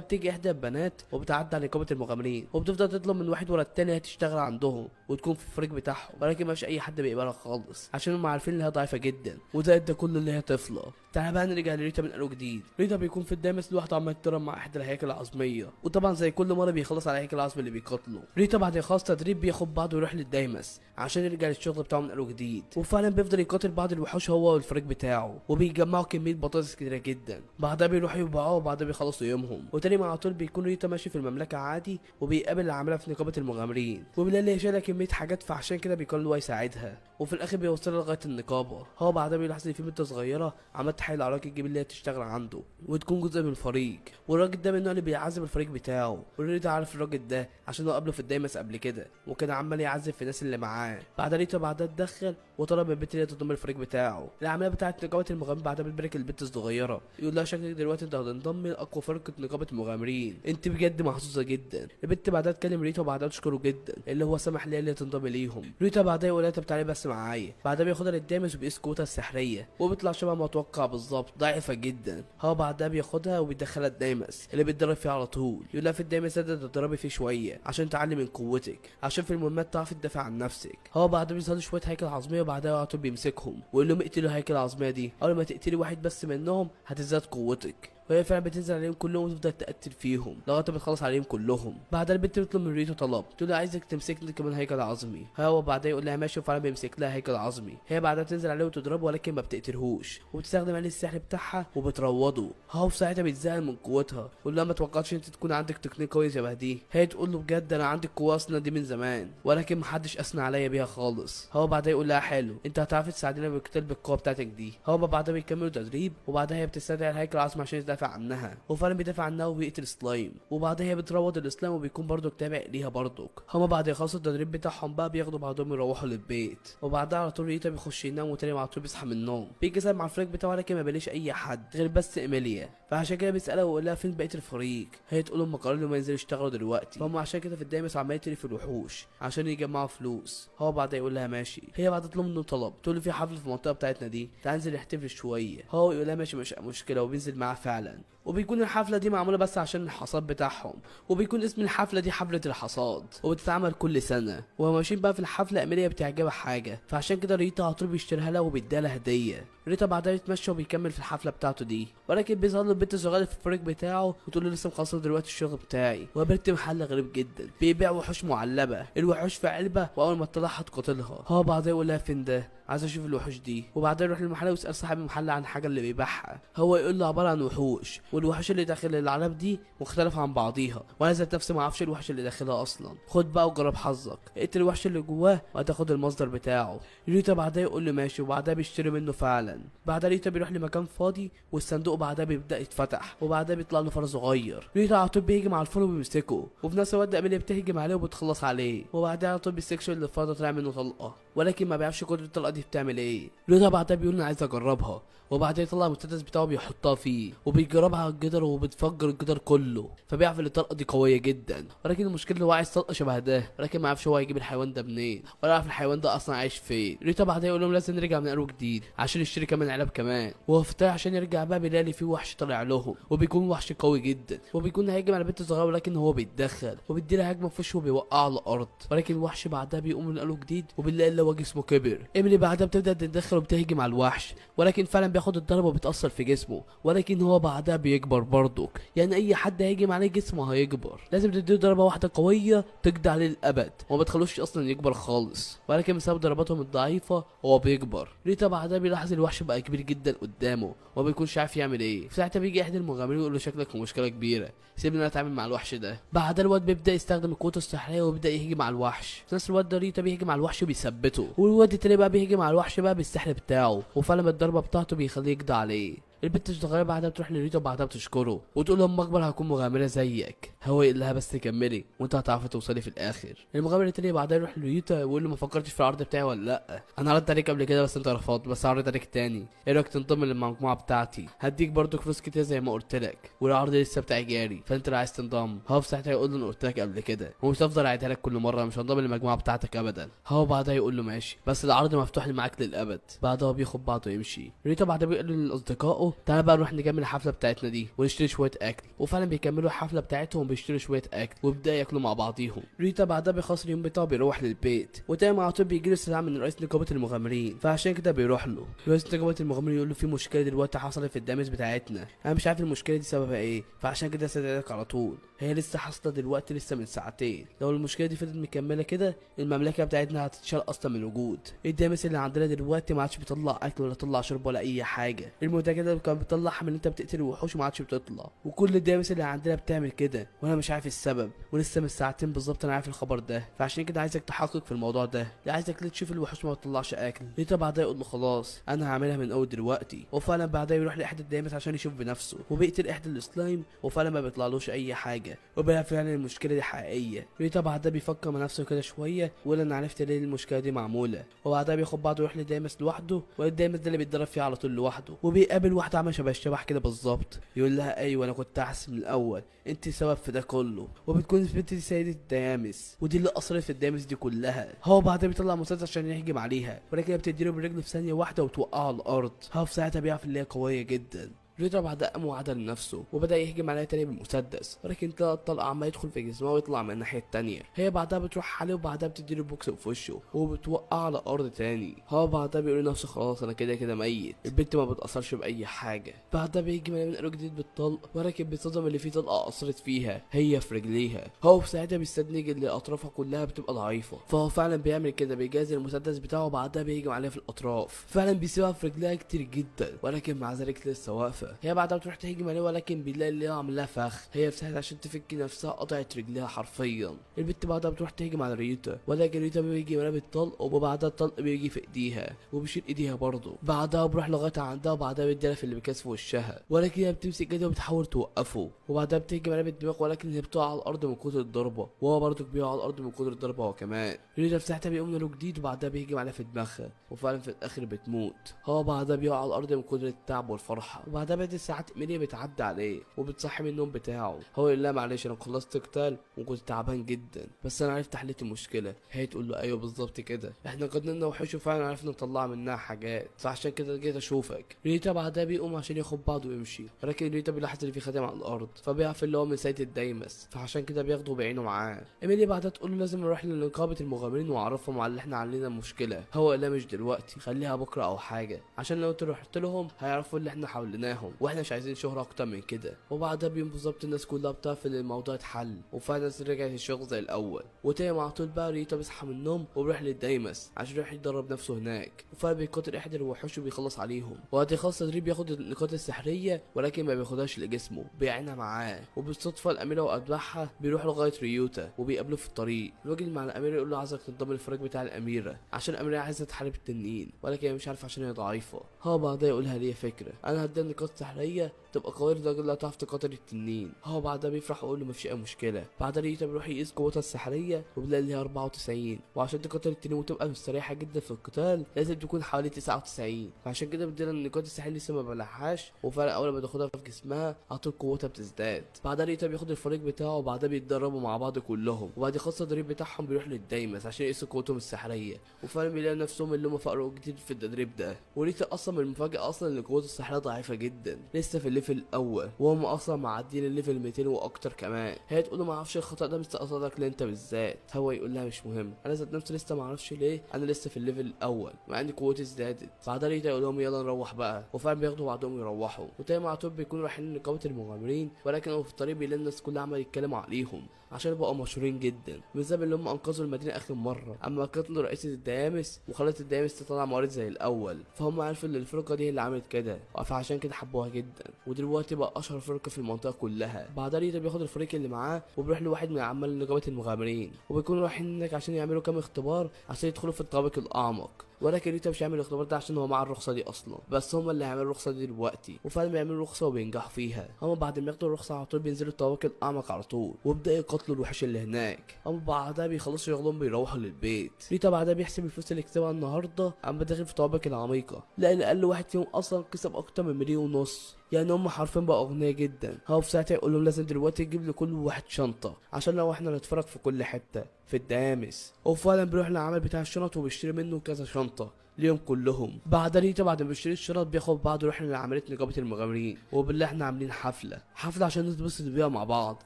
بتيجي احدى البنات وبتعدي على نقابه المغامرين، وبتفضل تطلب من واحد ورا التاني هي تشتغل عندهم وتكون في الفريق بتاعهم، ولكن مفيش اي حد بيقبلها خالص عشان هم عارفين ان هي ضعيفه جدا، وزائد ده كله اللي هي طفله. تعالى بقى نرجع لريتا من اول جديد. ريتا بيكون في الدامس لوحده عمال يتدرب مع احدى الهياكل العظميه، وطبعا زي كل مره بيخلص على الهيكل العظمي اللي بيقاتله. ريتا بعد ما يخلص تدريب بياخد بعضه ويروح للدايمس عشان يرجع للشغل بتاعه من اول جديد، وفعلا بيفضل يقاتل بعض الوحوش هو والفريق بتاعه، وبيجمعوا كميه بطاطس كتيره جدا. بعدها بيروحوا يبيعوها وبعدها بيخلصوا يومهم، وتاني ما على طول بيكون ريتا ماشي في المملكه عادي، وبيقابل العامله في نقابه المغامرين، وبيلاقي اللي هي شايله كميه حاجات، فعشان كده بيقرر هو يساعدها، وفي الاخر بيوصلها لغايه النقابه. هو بعدها بيلاحظ ان في بنت صغيره عماله تحايل على راجل الجيب اللي هي تشتغل عنده وتكون جزء من الفريق، والراجل ده من النوع اللي بيعذب الفريق بتاعه، وريتا عارف الراجل ده عشان هو قابله في الدايمس قبل كده، وكان عمال يعذب في الناس اللي معاه. بعدها ريتا بعدها اتدخل وطلب من البنت اللي هي تنضم الفريق بتاعه. العمليه بتاعت نقابه المغامرين بعدها بتبارك البنت الصغيره، يقول لها شكلك دلوقتي انت هتنضم لاقوى فرقه نقابه المغامرين، انت بجد محظوظه جدا. البنت بعدها تكلم ريتا وبعدها تشكره جدا اللي هو سمح ليها اللي تنضم ليهم. ريتا بعدها يقول لها طب تعالي بس معايا. بعدها بياخدها للدامس وبيقيس قوتها السحريه، وبيطلع شبه ما اتوقع بالظبط، ضعيفه جدا. هو بعدها بياخدها وبيدخلها الدامس اللي بيتدرب فيه على طول، يقول لها في الدامس ده تتدربي فيه شويه عشان تعلي من قوتك، عشان في المهمات تعرفي تدافع عن نفسك. هو بعدها بيظهر شويه هيكل عظميه وبعدها على طول بيمسكهم ويقول لهم اقتلوا الهيكل العظميه دي، اول ما تقتلي واحد بس منهم هتزداد قوتك. وهي فعلا بتنزل عليهم كلهم وتفضل تقتل فيهم لغايه ما بتخلص عليهم كلهم. بعدها البنت بتطلب من ريتو طلب، تقول له عايزك تمسكني كمان هيكل عظمي. هو بعدها يقول لها ماشي، وفعلا بيمسك لها هيكل عظمي. هي بعدها بتنزل عليه وتضربه ولكن ما بتقتلهوش، وبتستخدم عليه السحر بتاعها وبتروضه. هو في ساعتها بيتزعل من قوتها، يقول لها ما توقعتش انت تكون عندك تقنيه قويه شبه دي. هي تقول له بجد انا عندي القوه اصلا دي من زمان، ولكن محدش اثنى عليا بيها خالص. هو بعدها يقول لها حلو، انت هتعرفي تساعدينا بالقتال بالقوه بتاعتك دي. هو بعدها بيكملوا تدريب، وبعدها هي بتستدعي الهيكل العظمي عشان يدافع عنها، وفعلا بيدافع عنها وبيقتل سلايم. وبعدها هي بتروض الاسلام وبيكون برضك تابع ليها برضك. هما بعد يخلصوا التدريب بتاعهم بقى بياخدوا بعضهم يروحوا للبيت، وبعدها على طول ريتا بيخش ينام، وتاني على طول بيصحى من النوم بيجي مع الفريق بتاعه، ولكن ما بيلاقيش اي حد غير بس ايميليا. فعشان كده بيسالها ويقول لها فين بقيه الفريق. هي تقول لهم قرروا ما ينزلوا يشتغلوا دلوقتي، فهم عشان كده في الدايمس عمال يقتل في الوحوش عشان يجمعوا فلوس. هو بعدها يقول لها ماشي. هي بعد تطلب منه طلب، تقول له في حفله في المنطقه بتاعتنا دي، تعال ننزل نحتفل شويه. هو يقول لها ماشي مش مشكله، وبينزل معاها فعلا. وبيكون الحفله دي معموله بس عشان الحصاد بتاعهم، وبيكون اسم الحفله دي حفله الحصاد، وبتتعمل كل سنه. وهم ماشيين بقى في الحفله ايميليا بتعجبها حاجه، فعشان كده ريتا على طول بيشتريها لها وبيديها لها هديه. ريتا بعدها يتمشى وبيكمل في الحفله بتاعته دي، ولكن بيظهر له البنت الصغيره في الفريق بتاعه وتقول له لسه مخلصه دلوقتي الشغل بتاعي. وقابلت محل غريب جدا بيبيع وحوش معلبه، الوحوش في علبه، واول ما تطلعها تقاتلها. هو بعدها يقول لها فين ده، عايز اشوف الوحوش دي. وبعدها يروح للمحل ويسال صاحب المحل عن الحاجه اللي بيبيعها. هو يقول له عباره عن وحوش، والوحوش اللي داخل العلب دي مختلفه عن بعضيها، وانا ذات نفسي ما اعرفش الوحش اللي داخلها اصلا. خد بقى وجرب حظك، اقتل الوحش اللي جواه وهتاخد المصدر بتاعه. ريتا بعدها يقول له ماشي، وبعدها بيشتري منه فعلا. بعدها ريتا بيروح لمكان فاضي والصندوق بعدها بيبدا يتفتح، وبعدها بيطلع له فار صغير. ريتا على طول بيهجم على الفار وبيمسكه، وفي نفس الوقت ايميليا بتهجم عليه وبتخلص عليه. وبعدها على طول بيستكشف ان الفار ده طلع منه طلقه، ولكن ما بيعرفش قدره الطلقه دي دي بتعمل ايه؟ ريتا بعدها بيقول انا عايز اجربها، وبعدين يطلع المسدس بتاعه بيحطها فيه وبيجربها على الجدار وبتفجر الجدار كله، فبيعرف ان الطلقه دي قويه جدا. ولكن المشكله اللي هو عايز طلقه شبه ده، ولكن ما يعرفش هو هيجيب الحيوان ده منين، ولا يعرف الحيوان ده اصلا عايش فين. ريتا بعدها يقول لهم لازم نرجع من اول جديد عشان نشتري كمان علب كمان، وهو في الطريق عشان يرجع بقى بيلاقي فيه وحش طالع لهم، وبيكون وحش قوي جدا، وبيكون هيهجم على بنت صغيره، ولكن هو بيتدخل وبيديلها هجمه في وشه وبيوقعها على الارض. ولكن الوحش بعدها بيقوم من اول جديد وبنلاقي اللي هو جسمه كبر. ايميلي بعدها بتبدا تتدخل وبتهجم على الوحش، ولكن فعلا بياخد الضربه وبتاثر في جسمه، ولكن هو بعدها بيكبر برضك. يعني اي حد هيهجم عليه جسمه هيكبر، لازم تديله ضربه واحده قويه تقضي عليه للابد وما بتخلوش اصلا يكبر خالص، ولكن بسبب ضرباتهم الضعيفه هو بيكبر. ريتا بعدها بيلاحظ الوحش بقى كبير جدا قدامه وما بيكونش عارف يعمل ايه. في ساعتها بيجي احد المغامرين ويقول له شكلك في مشكله كبيره، سيبني اتعامل مع الوحش ده. بعدها الواد بيبدا يستخدم القوه السحريه وبيبدا يهجم على الوحش. في نفس الوقت ده ريتا بيهجم على الوحش وبيثبته، والواد التاني بقى بيهجم على الوحش بقى بالسحر بتاعه، وفعلا الضربه بتاعته بيخليه يقضي عليه. البنت الصغيره بعدها بتروح لريتا وبعدها بتشكره وتقول له اما اكبر هكون مغامره زيك. هو يقول لها بس تكملي وانت هتعرفي توصلي في الاخر. المغامر التاني بعدها يروح لريتا ويقول له ما فكرتش في العرض بتاعي ولا لا؟ انا عرضت عليك قبل كده بس انت رفضت، بس هعرض عليك تاني، ايه رايك تنضم للمجموعه بتاعتي؟ هديك برضو فلوس كتير زي ما قلت لك، والعرض لسه بتاعي جاري، فانت لو عايز تنضم. هو في ساعتها يقول له انا قلت لك قبل كده ومش هفضل اعيدها لك كل مره، مش هنضم للمجموعه بتاعتك ابدا. هو بعدها يقول له ماشي بس العرض مفتوح لي معاك للابد. بعدها هو بياخد بعضه ويمشي. ريتا بعدها بيقول لاصدقائه تعالى بقى نروح نكمل الحفله بتاعتنا دي ونشتري شويه اكل، وفعلا بيكملوا الحفله بتاعتهم وبيشتروا شويه اكل وبدا ياكلوا مع بعضيهم. ريتا بعدها بيخلص اليوم بتاعه بيروح للبيت، وتاني على طول بيجي له استدعاء من رئيس نقابه المغامرين، فعشان كده بيروح له. رئيس نقابه المغامرين يقول له في مشكله دلوقتي حصلت في الدامس بتاعتنا، انا مش عارف المشكله دي سببها ايه، فعشان كده استدعيتك على طول. هي لسه حاصله دلوقتي لسه من ساعتين، لو المشكله دي فضلت مكمله كده المملكه بتاعتنا هتتشال اصلا من الوجود. الدامس اللي عندنا دلوقتي ما عادش بيطلع اكل ولا طلع شرب ولا اي حاجه، المنتجات اللي كان بيطلعها من انت بتقتل الوحوش ما عادش بتطلع، وكل الدامس اللي عندنا بتعمل كده وانا مش عارف السبب، ولسه من ساعتين بالظبط انا عارف الخبر ده، فعشان كده عايزك تحقق في الموضوع ده، عايزك تشوف الوحوش ما بتطلعش اكل. ريتا بعدها يقول له خلاص انا هعملها من اول دلوقتي، وفعلا بعدها يروح لاحد الدامس عشان يشوف بنفسه وبيقتل احد السلايم، وفعلا ما بيطلعلوش اي حاجه، وبقى فعلا المشكله دي حقيقيه. ريتا بعدها بيفكر مع نفسه كده شويه ويقول انا عرفت ليه المشكله دي معموله، وبعدها بياخد بعضه يروح لدامس لوحده، والدامس ده اللي بيتدرب فيه على طول لوحده، وبيقابل واحده عامله شبه الشبح كده بالظبط، يقول لها ايوه انا كنت احسن من الاول، انت سبب في ده كله. وبتكون البنت دي سيده الديامس ودي اللي اثرت في الديامس دي كلها. هو بعدها بيطلع مسدس عشان يهجم عليها، ولكن بتديله بالرجل في ثانيه واحده وتوقعه على الارض. هو في ساعتها بيعرف ان هي قويه جدا. ريتا بعدها قام وعدل لنفسه وبدا يهجم عليها تاني بالمسدس، ولكن الطلقه عمال يدخل في جسمها ويطلع من الناحيه التانيه. هي بعدها بتروح عليه وبعدها بتديله بوكس في وشه وبتوقعه على الارض تاني. هو بعدها بيقول لنفسه خلاص انا كده كده ميت، البنت ما بتاثرش باي حاجه. بعدها بيجي من قلب جديد بالطلق، ولكن بيتصدم اللي فيه طلقه اثرت فيها هي في رجليها. هو في ساعتها بيستدنج اللي اطرافها كلها بتبقى ضعيفه، فهو فعلا بيعمل كده، بيجهز المسدس بتاعه وبعدها بيهجم عليها في الاطراف. فعلا بيسيبها في رجلها كتير جدا، ولكن مع ذلك لسه واقفه. هي بعدها بتروح تهجم عليه، ولكن بيلاقي اللي هو عامل لها فخ. هي في ساعتها عشان تفك نفسها قطعت رجلها حرفيا. البنت بعدها بتروح تهجم على ريتا، ولكن ريتا بيجي منها بالطلق، وبعدها الطلق بيجي في ايديها وبيشيل ايديها برضه. بعدها بروح لغايه عندها وبعدها بيديها في اللي بيكاس في وشها، ولكن هي بتمسك ايدها وبتحاول توقفه، وبعدها بتهجم عليه بالدماغ، ولكن هي بتقع على الارض من كتر الضربه، وهو برضه بيقع على الارض من كتر الضربه هو كمان. ريتا في ساعتها بيقوم له جديد وبعدها بيهجم عليها في دماغها، وفعلا في الاخر بتموت. هو بعدها بيقع على الارض من كتر التعب والفرحه، وبعدها بعد ساعات ايميليا بتعدي عليه وبتصحي من النوم بتاعه. هو يقول لها معلش انا خلصت قتال وكنت تعبان جدا بس انا عرفت حليت المشكله. هي تقول له ايوه بالظبط كده، احنا قدرنا وحوش وفعلا عرفنا نطلع منها حاجات، فعشان كده جيت اشوفك. ريتا بعدها بيقوم عشان ياخد بعضه ويمشي، ولكن ريتا بيلاحظ ان في خادم على الارض، فبيعرف اللي هو من سيد الدايمس، فعشان كده بياخده بعينه معاه. ايميليا بعدها تقول له لازم نروح لنقابه المغامرين واعرفهم على اللي احنا علينا المشكله. هو لا مش دلوقتي، خليها بكره او حاجه، عشان لو انت رحت لهم هيعرفوا اللي احنا حاولناهم واحنا مش عايزين شهره اكتر من كده. وبعدها بيوم بالظبط الناس كلها بتعرف ان الموضوع اتحل، وفعلا رجعت الشغل زي الاول. وتاني على طول بقى ريتا بيصحى من النوم وبيروح للدايمس عشان يروح يدرب نفسه هناك، وفعلا بيقاتل احد الوحوش وبيخلص عليهم. وقت يخلص تدريب بياخد النقاط السحريه، ولكن ما بياخدهاش لجسمه، بيعينها معاه. وبالصدفه الاميره واتباعها بيروح لغايه ريوتا وبيقابلوه في الطريق. الراجل مع الاميره يقول له عايزك تنضم للفريق بتاع الاميره عشان الاميره عايزه تحارب التنين، ولكن هي مش عارفه عشان هي ضعيفه. هو بعدها يقولها ليه فكره، انا هدي النقاط السحريه تبقى قويه لدرجه لا تعرف تقاتل التنين. هو بعدها بيفرح ويقول له مفيش اي مشكله. بعدها ريتا بيروح يقيس قوتها السحريه وبيلاقي ليها 94، وعشان تقاتل التنين وتبقى مستريحه جدا في القتال لازم تكون حوالي 99. فعشان كده بدينا ان النقاط السحريه لسه ما بلعهاش، وفعلا اول ما تاخدها في جسمها على طول قوتها بتزداد. بعدها ريتا بياخد الفريق بتاعه وبعدها بيتدربوا مع بعض كلهم، وبعد يخلص التدريب بتاعهم بيروح للدايمس عشان يقيسوا قوتهم السحريه، وفعلا بيلاقوا نفسهم اللي هم فقروا جديد في التدريب ده. وريتا اصلا من المفاجاه اصلا ان قوته السحريه ضعيفه جدا لسه في الليفل الاول، وهم اصلا معديين الليفل 200 واكتر كمان. هي تقول له ما اعرفش الخطا ده مستقصدك ليه انت بالذات. هو يقول لها مش مهم، انا ذات نفسي لسه ما اعرفش ليه انا لسه في الليفل الاول مع ان قوتي ازدادت. بعدها ريتا يقول لهم يلا نروح بقى، وفعلا بياخدوا بعضهم يروحوا. وتاني مع طول بيكونوا رايحين لنقابه المغامرين، ولكن هو في الطريق بيلاقي الناس كلها عمال يتكلموا عليهم عشان بقوا مشهورين جدا بسبب اللي هم انقذوا المدينه اخر مره اما قتلوا رئيسه الديامس وخلت الديامس تطلع موارد زي الاول. فهم عرفوا ان الفرقه دي هي اللي عملت كده، فعشان كده حبوها جدا، ودلوقتي بقى اشهر فرقه في المنطقه كلها. بعدها ريتا بياخد الفريق اللي معاه وبيروح لواحد من عمال نقابه المغامرين، وبيكونوا رايحين هناك عشان يعملوا كام اختبار عشان يدخلوا في الطابق الاعمق. ولكن ريتا مش هيعمل الاختبار ده عشان هو مع الرخصه دي اصلا، بس هم اللي هيعملوا الرخصه دي دلوقتي. وفعلا بيعملوا الرخصه وبينجحوا فيها. هم بعد ما ياخدوا الرخصه على طول بينزلوا الطوابق الاعمق على طول ويبداوا يقتلوا الوحش اللي هناك. هم بعدها بيخلصوا شغلهم بيروحوا للبيت. ريتا بعدها بيحسب الفلوس اللي كسبها النهارده اما داخل في الطوابق العميقه، لان اقل واحد فيهم اصلا كسب اكتر من 1.5 مليون. يعني هم حرفيا بقى اغنياء جدا. هو في ساعتها يقول لهم لازم دلوقتي تجيب لكل واحد شنطه عشان لو احنا نتفرج في كل حته في الديامس. وفعلا بيروح للعمل بتاع الشنط وبيشتري منه كذا شنطه ليهم كلهم. بعد ريتا بعد ما بيشتري الشنط بياخد بعض يروح لعمليه نقابه المغامرين، وبالله احنا عاملين حفله عشان نتبسط بيها مع بعض،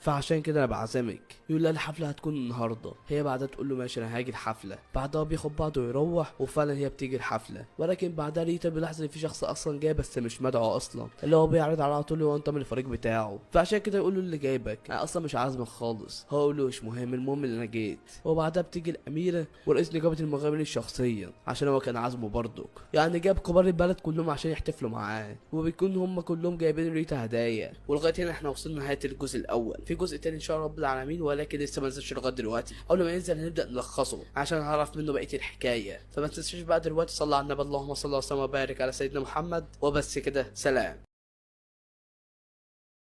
فعشان كده انا بعزمك. يقول لها الحفله هتكون النهارده. هي بعدها تقول له ماشي انا هاجي الحفله. بعدها بياخد بعضه ويروح، وفعلا هي بتيجي الحفله. ولكن بعدها ريتا بيلاحظ ان في شخص اصلا جاي بس مش مدعو اصلا، اللي هو بيعرض على طول هو انت من الفريق بتاعه. فعشان كده يقول له اللي جايبك انا اصلا مش عازمك خالص. هو يقول له مش مهم، المهم ان انا جيت. وبعدها بتيجي الاميره ورئيس نقابه المغامرين شخصيا عشان هو كان عازمه برضك، يعني جاب كبار البلد كلهم عشان يحتفلوا معاه، وبيكون هم كلهم جايبين ريتا هدايا. ولغايه هنا احنا وصلنا لنهايه الجزء الاول. في جزء تاني ان شاء الله رب العالمين، ولكن لسه ما نزلش لغايه دلوقتي. اول ما ينزل هنبدا نلخصه عشان نعرف منه بقيه الحكايه. فما تنسوش بقى دلوقتي صلوا على النبي، اللهم صل وسلم وبارك على سيدنا محمد. وبس كده، سلام.